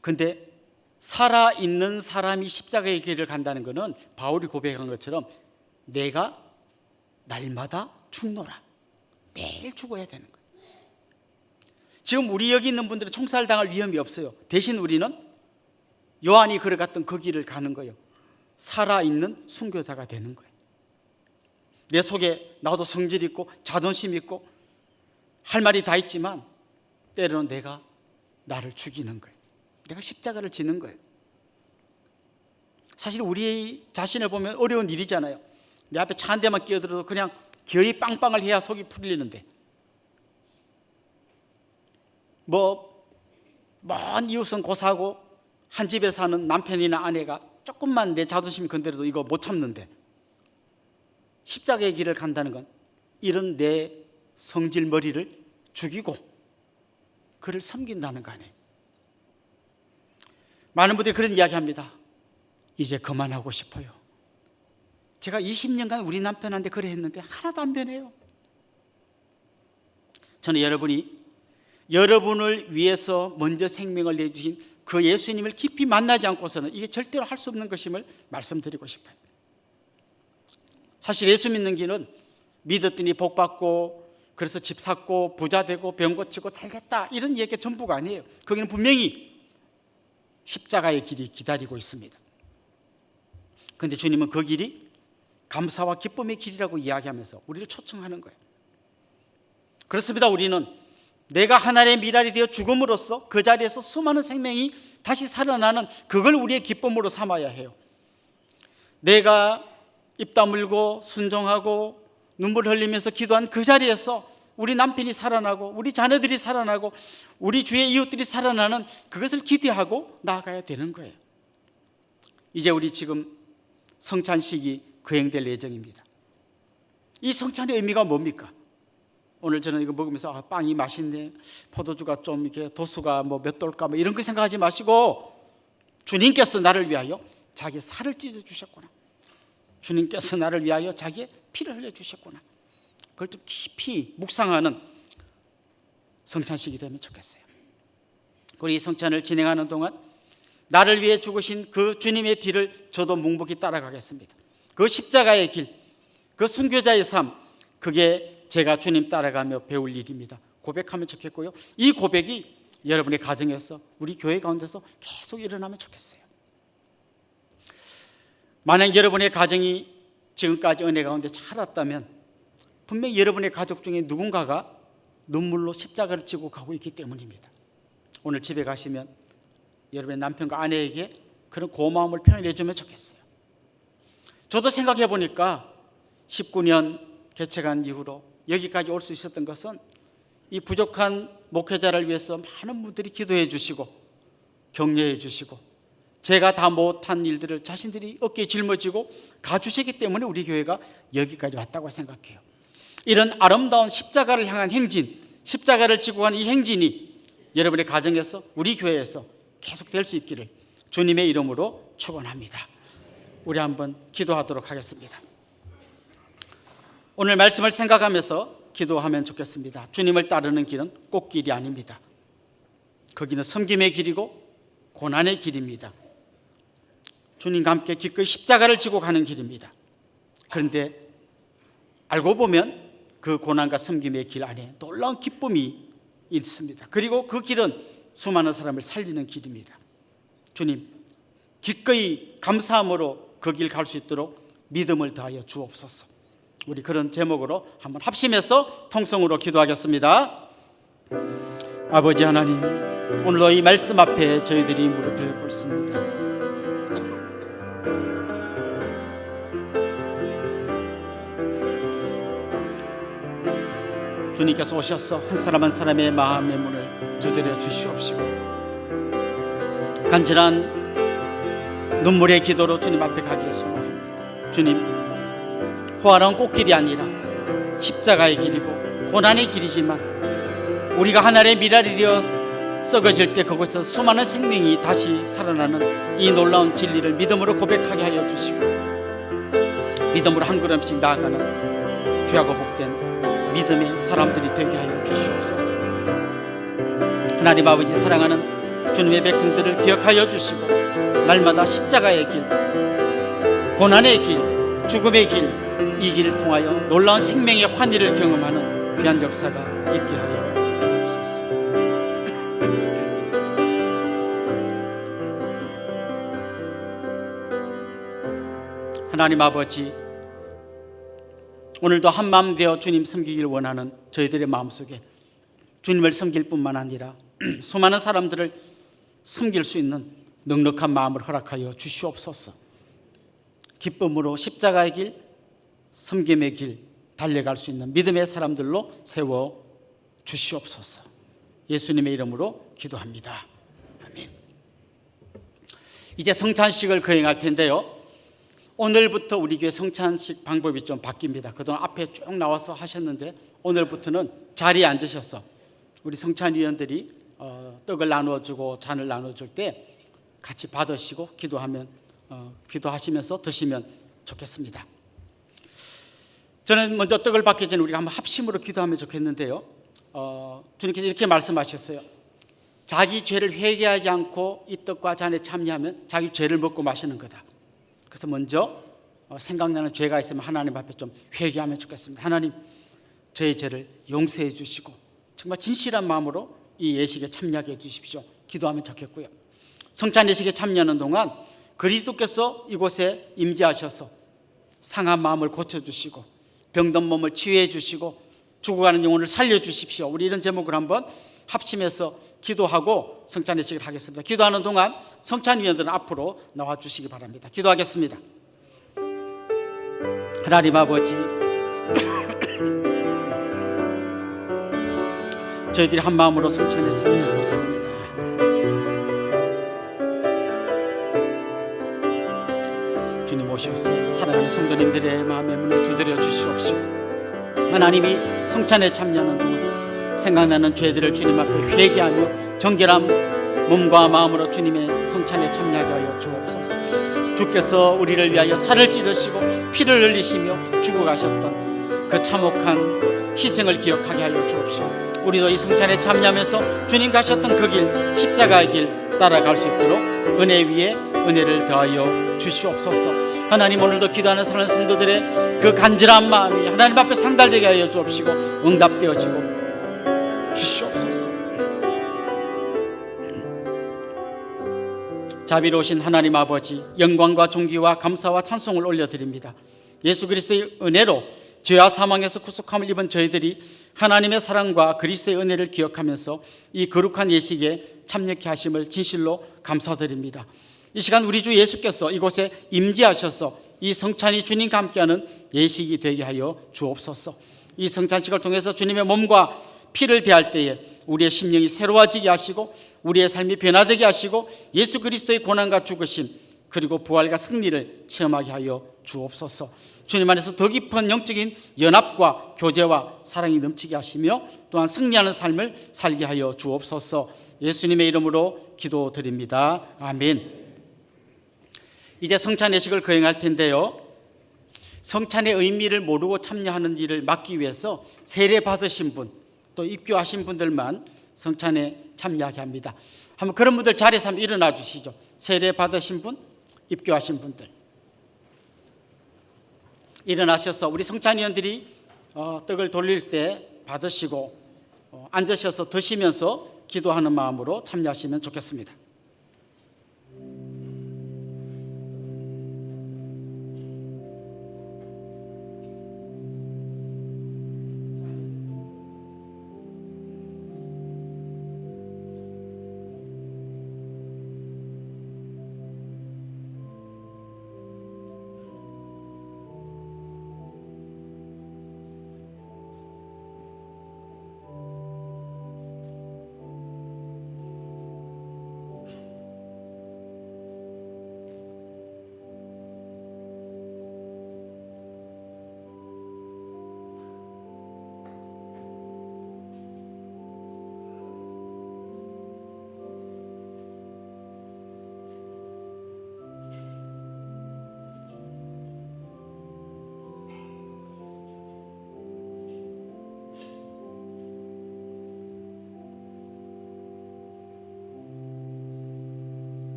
근데 살아있는 사람이 십자가의 길을 간다는 것은 바울이 고백한 것처럼 내가 날마다 죽노라. 매일 죽어야 되는 거예요. 지금 우리 여기 있는 분들은 총살당할 위험이 없어요. 대신 우리는 요한이 걸어갔던 그 길을 가는 거예요. 살아있는 순교자가 되는 거예요. 내 속에 나도 성질 있고 자존심 있고 할 말이 다 있지만 때로는 내가 나를 죽이는 거예요. 내가 십자가를 지는 거예요. 사실 우리 자신을 보면 어려운 일이잖아요. 내 앞에 차 한 대만 끼어들어도 그냥 기어이 빵빵을 해야 속이 풀리는데 먼 이웃은 고사하고 한 집에 사는 남편이나 아내가 조금만 내 자존심이 건드려도 이거 못 참는데 십자가의 길을 간다는 건 이런 내 성질 머리를 죽이고 그를 섬긴다는 거 아니에요. 많은 분들이 그런 이야기합니다. 이제 그만하고 싶어요. 제가 20년간 우리 남편한테 그래 했는데 하나도 안 변해요. 저는 여러분을 위해서 먼저 생명을 내주신 그 예수님을 깊이 만나지 않고서는 이게 절대로 할 수 없는 것임을 말씀드리고 싶어요. 사실 예수 믿는 길은 믿었더니 복 받고 그래서 집 샀고 부자 되고 병 고치고 잘 됐다 이런 얘기가 전부가 아니에요. 거기는 분명히 십자가의 길이 기다리고 있습니다. 그런데 주님은 그 길이 감사와 기쁨의 길이라고 이야기하면서 우리를 초청하는 거예요. 그렇습니다. 우리는 내가 하나님의 밀알이 되어 죽음으로써 그 자리에서 수많은 생명이 다시 살아나는 그걸 우리의 기쁨으로 삼아야 해요. 내가 입 다물고 순종하고 눈물 흘리면서 기도한 그 자리에서 우리 남편이 살아나고 우리 자녀들이 살아나고 우리 주위의 이웃들이 살아나는 그것을 기대하고 나아가야 되는 거예요. 이제 우리 지금 성찬식이 거행될 예정입니다. 이 성찬의 의미가 뭡니까? 오늘 저는 이거 먹으면서 빵이 맛있네, 포도주가 좀 이렇게 도수가 몇 돌까 이런 거 생각하지 마시고 주님께서 나를 위하여 자기 살을 찢어 주셨구나. 주님께서 나를 위하여 자기의 피를 흘려 주셨구나. 그걸 좀 깊이 묵상하는 성찬식이 되면 좋겠어요. 우리 이 성찬을 진행하는 동안 나를 위해 죽으신 그 주님의 뒤를 저도 묵묵히 따라가겠습니다. 그 십자가의 길, 그 순교자의 삶, 그게 제가 주님 따라가며 배울 일입니다. 고백하면 좋겠고요. 이 고백이 여러분의 가정에서 우리 교회 가운데서 계속 일어나면 좋겠어요. 만약 여러분의 가정이 지금까지 은혜 가운데 자랐다면 분명히 여러분의 가족 중에 누군가가 눈물로 십자가를 지고 가고 있기 때문입니다. 오늘 집에 가시면 여러분의 남편과 아내에게 그런 고마움을 표현해 주면 좋겠어요. 저도 생각해 보니까 19년 개척한 이후로 여기까지 올 수 있었던 것은 이 부족한 목회자를 위해서 많은 분들이 기도해 주시고 격려해 주시고 제가 다 못한 일들을 자신들이 어깨에 짊어지고 가주시기 때문에 우리 교회가 여기까지 왔다고 생각해요. 이런 아름다운 십자가를 향한 행진, 십자가를 지고 가는 이 행진이 여러분의 가정에서 우리 교회에서 계속될 수 있기를 주님의 이름으로 축원합니다. 우리 한번 기도하도록 하겠습니다. 오늘 말씀을 생각하면서 기도하면 좋겠습니다. 주님을 따르는 길은 꽃길이 아닙니다. 거기는 섬김의 길이고 고난의 길입니다. 주님과 함께 기꺼이 십자가를 지고 가는 길입니다. 그런데 알고 보면 그 고난과 섬김의 길 안에 놀라운 기쁨이 있습니다. 그리고 그 길은 수많은 사람을 살리는 길입니다. 주님, 기꺼이 감사함으로 그 길 갈 수 있도록 믿음을 다하여 주옵소서. 우리 그런 제목으로 한번 합심해서 통성으로 기도하겠습니다. 아버지 하나님, 오늘도 이 말씀 앞에 저희들이 무릎을 꿇습니다. 주님께서 오셔서 한 사람 한 사람의 마음의 문을 두드려 주시옵시고 간절한 눈물의 기도로 주님 앞에 가기를 소망합니다. 주님, 호화로운 꽃길이 아니라 십자가의 길이고 고난의 길이지만 우리가 하나님의 미랄이 되어 썩어질 때 그곳에서 수많은 생명이 다시 살아나는 이 놀라운 진리를 믿음으로 고백하게 하여 주시고 믿음으로 한 걸음씩 나아가는 귀하고 복된 믿음의 사람들이 되게 하여 주시옵소서. 하나님 아버지, 사랑하는 주님의 백성들을 기억하여 주시고 날마다 십자가의 길, 고난의 길, 죽음의 길, 이 길을 통하여 놀라운 생명의 환희를 경험하는 귀한 역사가 있게 하여 주옵소서. 하나님 아버지, 오늘도 한마음 되어 주님 섬기길 원하는 저희들의 마음속에 주님을 섬길 뿐만 아니라 수많은 사람들을 섬길 수 있는 넉넉한 마음을 허락하여 주시옵소서. 기쁨으로 십자가의 길, 섬김의 길 달려갈 수 있는 믿음의 사람들로 세워 주시옵소서. 예수님의 이름으로 기도합니다. 아멘. 이제 성찬식을 거행할 텐데요, 오늘부터 우리 교회 성찬식 방법이 좀 바뀝니다. 그동안 앞에 쭉 나와서 하셨는데 오늘부터는 자리에 앉으셔서 우리 성찬위원들이 떡을 나누어주고 잔을 나눠줄 때 같이 받으시고 기도하시면서 드시면 좋겠습니다. 저는 먼저 떡을 받기 전에 우리가 한번 합심으로 기도하면 좋겠는데요, 주님께서 이렇게 말씀하셨어요. 자기 죄를 회개하지 않고 이 떡과 잔에 참여하면 자기 죄를 먹고 마시는 거다. 그래서 먼저 생각나는 죄가 있으면 하나님 앞에 좀 회개하면 좋겠습니다. 하나님, 저의 죄를 용서해 주시고 정말 진실한 마음으로 이 예식에 참여하게 해 주십시오. 기도하면 좋겠고요. 성찬 예식에 참여하는 동안 그리스도께서 이곳에 임재하셔서 상한 마음을 고쳐주시고 병든 몸을 치유해 주시고 죽어가는 영혼을 살려주십시오. 우리 이런 제목을 한번 합심해서 기도하고 성찬 예식을 하겠습니다. 기도하는 동안 성찬위원들은 앞으로 나와주시기 바랍니다. 기도하겠습니다. 하나님 아버지, 저희들이 한 마음으로 성찬에 참여하고자 합니다. 주님 오셔서 사랑하는 성도님들의 마음의 문을 두드려 주시옵시고 하나님이 성찬에 참여하는 동안 생각나는 죄들을 주님 앞에 회개하며 정결한 몸과 마음으로 주님의 성찬에 참여하게 하여 주옵소서. 주께서 우리를 위하여 살을 찢으시고 피를 흘리시며 죽어가셨던 그 참혹한 희생을 기억하게 하여 주옵시고 우리도 이 성찬에 참여하면서 주님 가셨던 그 길, 십자가의 길 따라갈 수 있도록 은혜 위에 은혜를 더하여 주시옵소서. 하나님, 오늘도 기도하는 사랑하는 성도들의 그 간절한 마음이 하나님 앞에 상달되게 하여 주옵시고 응답되어지고 주시옵소서. 자비로우신 하나님 아버지, 영광과 존귀와 감사와 찬송을 올려드립니다. 예수 그리스도의 은혜로 죄와 사망에서 구속함을 입은 저희들이 하나님의 사랑과 그리스도의 은혜를 기억하면서 이 거룩한 예식에 참여케 하심을 진실로 감사드립니다. 이 시간 우리 주 예수께서 이곳에 임재하셔서 이 성찬이 주님과 함께하는 예식이 되게 하여 주옵소서. 이 성찬식을 통해서 주님의 몸과 피를 대할 때에 우리의 심령이 새로워지게 하시고 우리의 삶이 변화되게 하시고 예수 그리스도의 고난과 죽으심 그리고 부활과 승리를 체험하게 하여 주옵소서. 주님 안에서 더 깊은 영적인 연합과 교제와 사랑이 넘치게 하시며 또한 승리하는 삶을 살게 하여 주옵소서. 예수님의 이름으로 기도드립니다. 아멘. 이제 성찬 예식을 거행할 텐데요, 성찬의 의미를 모르고 참여하는 일을 막기 위해서 세례 받으신 분, 또 입교하신 분들만 성찬에 참여하게 합니다. 한번 그런 분들 자리에서 한번 일어나 주시죠. 세례 받으신 분, 입교하신 분들 일어나셔서 우리 성찬위원들이 떡을 돌릴 때 받으시고 앉으셔서 드시면서 기도하는 마음으로 참여하시면 좋겠습니다.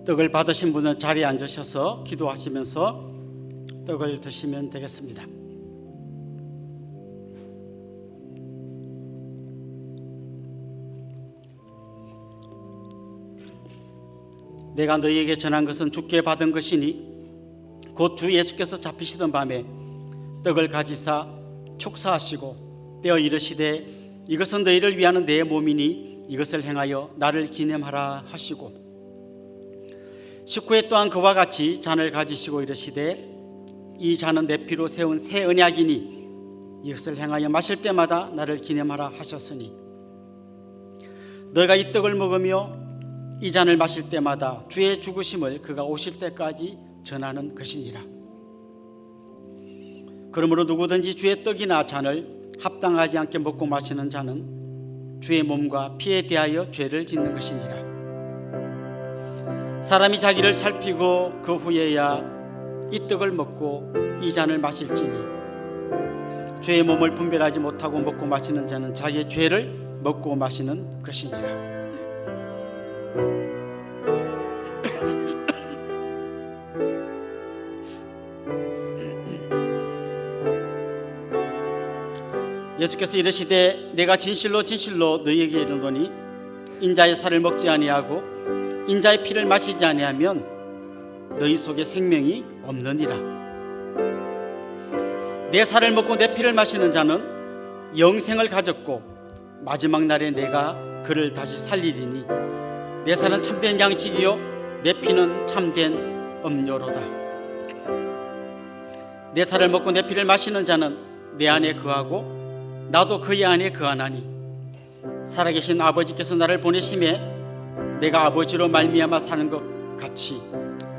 떡을 받으신 분은 자리에 앉으셔서 기도하시면서 떡을 드시면 되겠습니다. 내가 너희에게 전한 것은 주께 받은 것이니 곧 주 예수께서 잡히시던 밤에 떡을 가지사 축사하시고 떼어 이르시되 이것은 너희를 위하는 내 몸이니 이것을 행하여 나를 기념하라 하시고 식후에 또한 그와 같이 잔을 가지시고 이르시되 이 잔은 내 피로 세운 새 언약이니 이것을 행하여 마실 때마다 나를 기념하라 하셨으니 너희가 이 떡을 먹으며 이 잔을 마실 때마다 주의 죽으심을 그가 오실 때까지 전하는 것이니라. 그러므로 누구든지 주의 떡이나 잔을 합당하지 않게 먹고 마시는 자는 주의 몸과 피에 대하여 죄를 짓는 것이니라. 사람이 자기를 살피고 그 후에야 이 떡을 먹고 이 잔을 마실지니 죄의 몸을 분별하지 못하고 먹고 마시는 자는 자기의 죄를 먹고 마시는 것이니라. 예수께서 이르시되 내가 진실로 진실로 너희에게 이르노니 인자의 살을 먹지 아니하고 인자의 피를 마시지 아니하면 너희 속에 생명이 없느니라. 내 살을 먹고 내 피를 마시는 자는 영생을 가졌고 마지막 날에 내가 그를 다시 살리리니 내 살은 참된 양식이요 내 피는 참된 음료로다. 내 살을 먹고 내 피를 마시는 자는 내 안에 거하고 나도 그의 안에 거하나니 살아계신 아버지께서 나를 보내심에 내가 아버지로 말미암아 사는 것 같이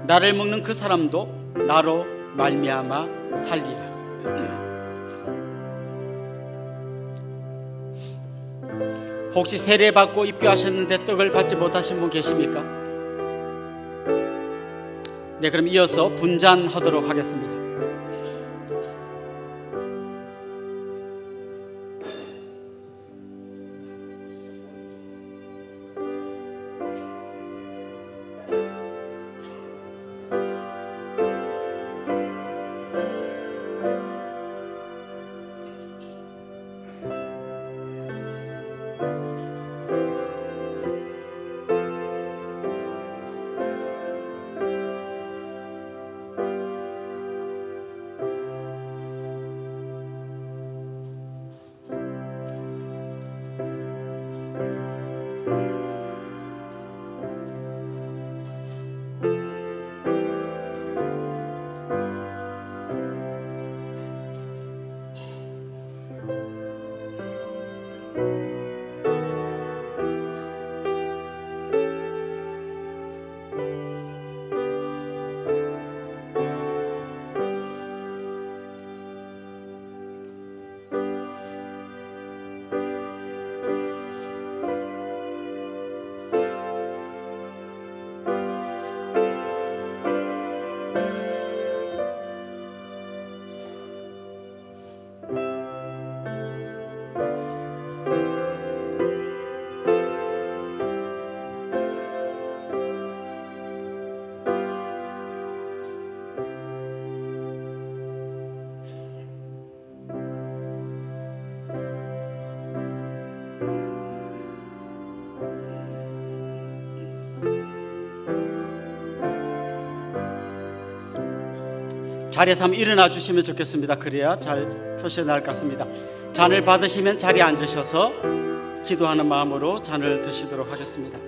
나를 먹는 그 사람도 나로 말미암아 살리라. 혹시 세례받고 입교하셨는데 떡을 받지 못하신 분 계십니까? 네, 그럼 이어서 분잔하도록 하겠습니다. 자리에서 한번 일어나 주시면 좋겠습니다. 그래야 잘 표시해 나갈 것 같습니다. 잔을 받으시면 자리에 앉으셔서 기도하는 마음으로 잔을 드시도록 하겠습니다.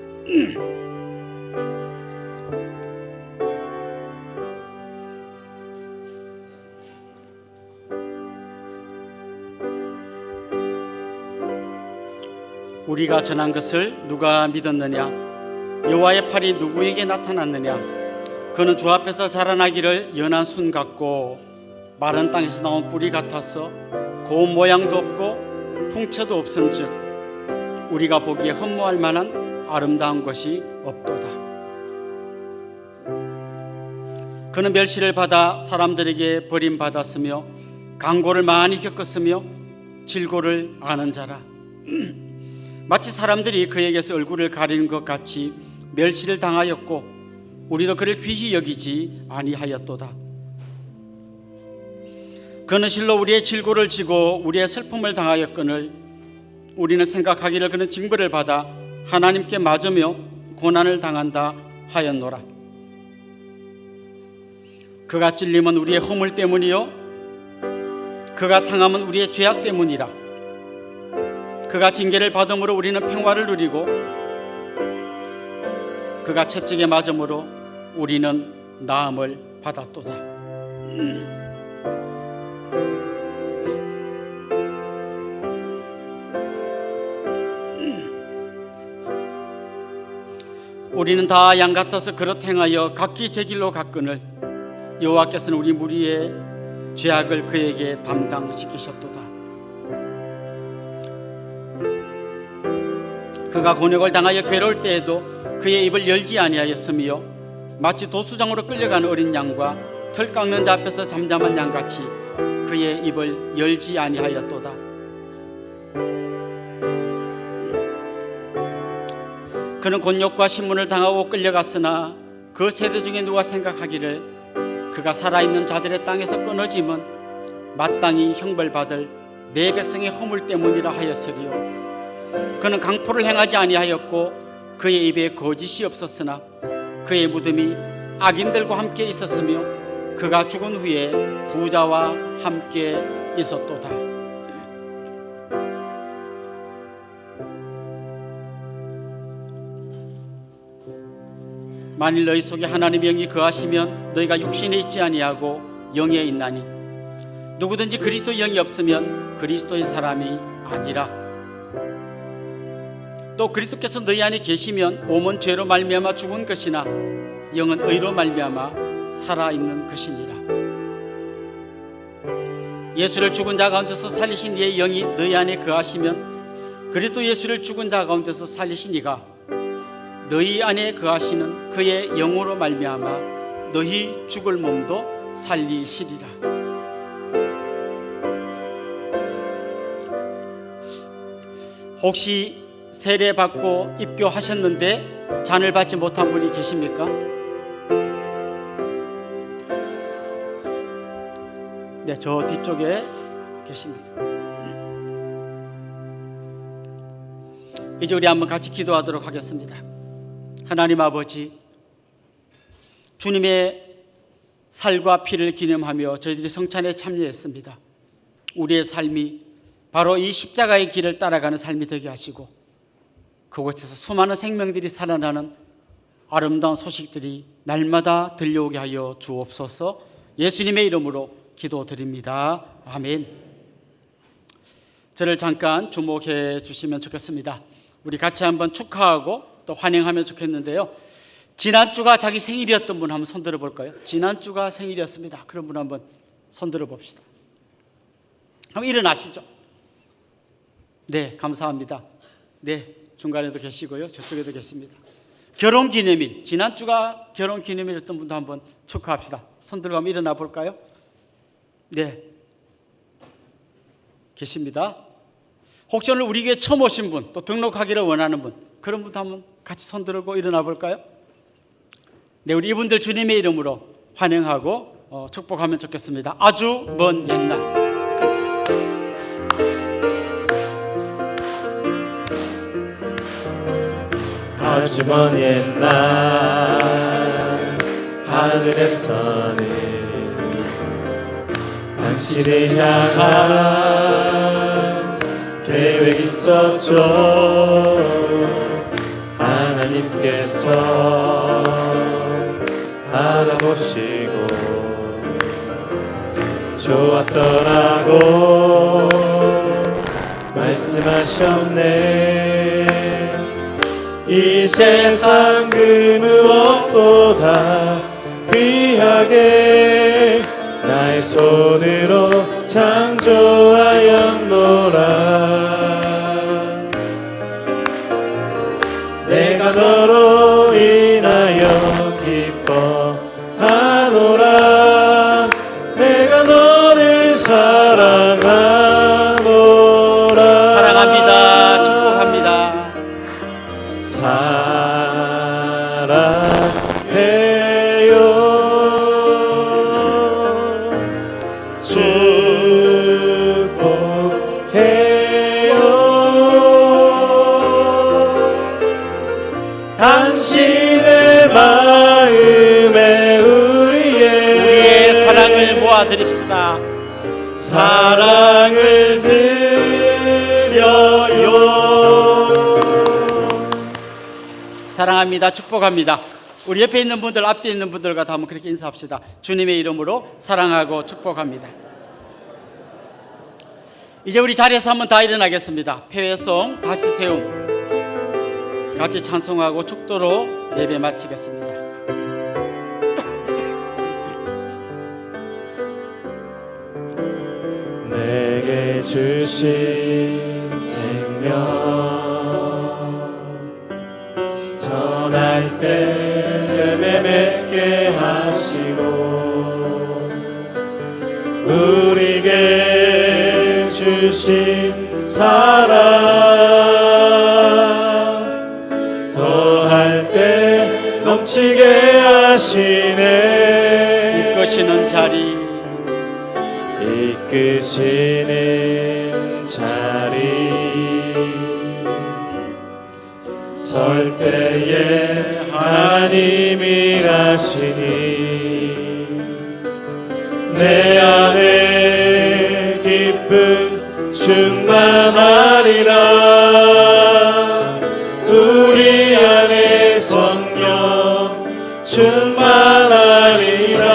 우리가 전한 것을 누가 믿었느냐? 여호와의 팔이 누구에게 나타났느냐? 그는 주 앞에서 자라나기를 연한 순 같고 마른 땅에서 나온 뿌리 같아서 고운 모양도 없고 풍채도 없은즉 우리가 보기에 흠모할 만한 아름다운 것이 없도다. 그는 멸시를 받아 사람들에게 버림받았으며 강고를 많이 겪었으며 질고를 아는 자라. 마치 사람들이 그에게서 얼굴을 가리는 것 같이 멸시를 당하였고 우리도 그를 귀히 여기지 아니하였도다. 그는 실로 우리의 질고를 지고 우리의 슬픔을 당하였거늘 우리는 생각하기를 그는 징벌을 받아 하나님께 맞으며 고난을 당한다 하였노라. 그가 찔림은 우리의 허물 때문이요 그가 상함은 우리의 죄악 때문이라. 그가 징계를 받음으로 우리는 평화를 누리고 그가 채찍에 맞음으로 우리는 나음을 받았도다. 우리는 다 양 같아서 그릇 행하여 각기 제 길로 갔거늘 여호와께서는 우리 무리의 죄악을 그에게 담당시키셨도다. 그가 곤욕을 당하여 괴로울 때에도 그의 입을 열지 아니하였으며 마치 도수장으로 끌려가는 어린 양과 털 깎는 자 앞에서 잠잠한 양같이 그의 입을 열지 아니하였도다. 그는 곤욕과 신문을 당하고 끌려갔으나 그 세대 중에 누가 생각하기를 그가 살아있는 자들의 땅에서 끊어짐은 마땅히 형벌받을 내 백성의 허물 때문이라 하였으리요. 그는 강포를 행하지 아니하였고 그의 입에 거짓이 없었으나 그의 무덤이 악인들과 함께 있었으며 그가 죽은 후에 부자와 함께 있었도다. 만일 너희 속에 하나님의 영이 거하시면 너희가 육신에 있지 아니하고 영에 있나니 누구든지 그리스도의 영이 없으면 그리스도의 사람이 아니라. 또 그리스도께서 너희 안에 계시면 몸은 죄로 말미암아 죽은 것이나 영은 의로 말미암아 살아있는 것이니라. 예수를 죽은 자 가운데서 살리신 이의 영이 너희 안에 거하시면 그리스도 예수를 죽은 자 가운데서 살리신 이가 너희 안에 거하시는 그의 영으로 말미암아 너희 죽을 몸도 살리시리라. 혹시 세례 받고 입교하셨는데 잔을 받지 못한 분이 계십니까? 네, 저 뒤쪽에 계십니다. 이제 우리 한번 같이 기도하도록 하겠습니다. 하나님 아버지, 주님의 살과 피를 기념하며 저희들이 성찬에 참여했습니다. 우리의 삶이 바로 이 십자가의 길을 따라가는 삶이 되게 하시고 그곳에서 수많은 생명들이 살아나는 아름다운 소식들이 날마다 들려오게 하여 주옵소서. 예수님의 이름으로 기도드립니다. 아멘. 저를 잠깐 주목해 주시면 좋겠습니다. 우리 같이 한번 축하하고 또 환영하면 좋겠는데요. 지난주가 자기 생일이었던 분 한번 손들어 볼까요? 지난주가 생일이었습니다. 그런 분 한번 손들어 봅시다. 한번 일어나시죠. 네, 감사합니다. 네, 중간에도 계시고요, 저쪽에도 계십니다. 결혼기념일, 지난주가 결혼기념일이었던 분도 한번 축하합시다. 손 들고 한번 일어나 볼까요? 네, 계십니다. 혹시 오늘 우리 교회 처음 오신 분, 또 등록하기를 원하는 분, 그런 분도 한번 같이 손 들고 일어나 볼까요? 네, 우리 이분들 주님의 이름으로 환영하고 축복하면 좋겠습니다. 아주 먼 옛날. 아주 먼 옛날 하늘에서는 당신을 향한 계획 있었죠. 하나님께서 알아보시고 좋았더라고 말씀하셨네. 이 세상 그 무엇보다 귀하게 나의 손으로 창조하였노라. 내가 너로 인하여 기뻐하노라. 내가 너를 사랑하노라. 사랑합니다. 축복합니다. 사랑해요. 축복해요. 당신의 마음에 우리의 사랑을 모아드립시다. 사랑을 드려요. 사랑합니다. 축복합니다. 우리 옆에 있는 분들, 앞에 있는 분들과 다 한번 그렇게 인사합시다. 주님의 이름으로 사랑하고 축복합니다. 이제 우리 자리에서 한번 다 일어나겠습니다. 폐회성 다시 세움 같이 찬송하고 축도로 예배 마치겠습니다. 내게 주신 생명 전할 때 열매 맺게 하시고 우리에게 주신 사랑 더할 때 넘치게 하시네. 이끄시는 자리 이끄시는 자리 설 때에 하나님이라시니 내 안에 기쁨 충만하리라. 우리 안에 성령 충만하리라.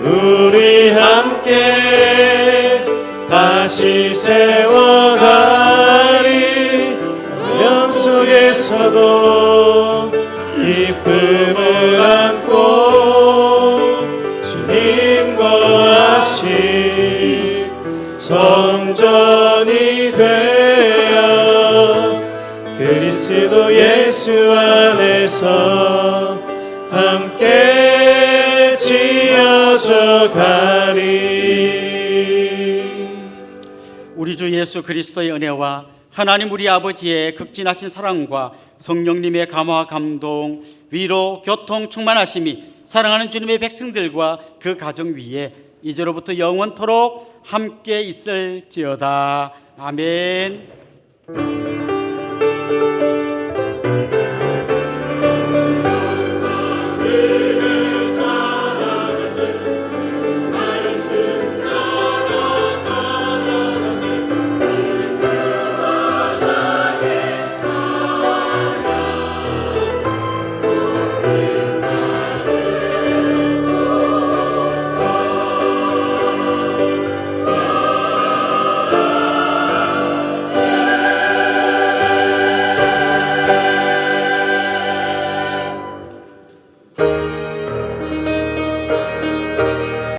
우리 함께 다시 세워가리. 영 속에서도 기쁨을 안고 주님과 하신 성전이 되어 그리스도 예수 안에서 함께 지어져 가리. 우리 주 예수 그리스도의 은혜와 하나님 우리 아버지의 극진하신 사랑과 성령님의 감화 감동 위로 교통 충만하심이 사랑하는 주님의 백성들과 그 가정 위에 이제로부터 영원토록 함께 있을지어다. 아멘.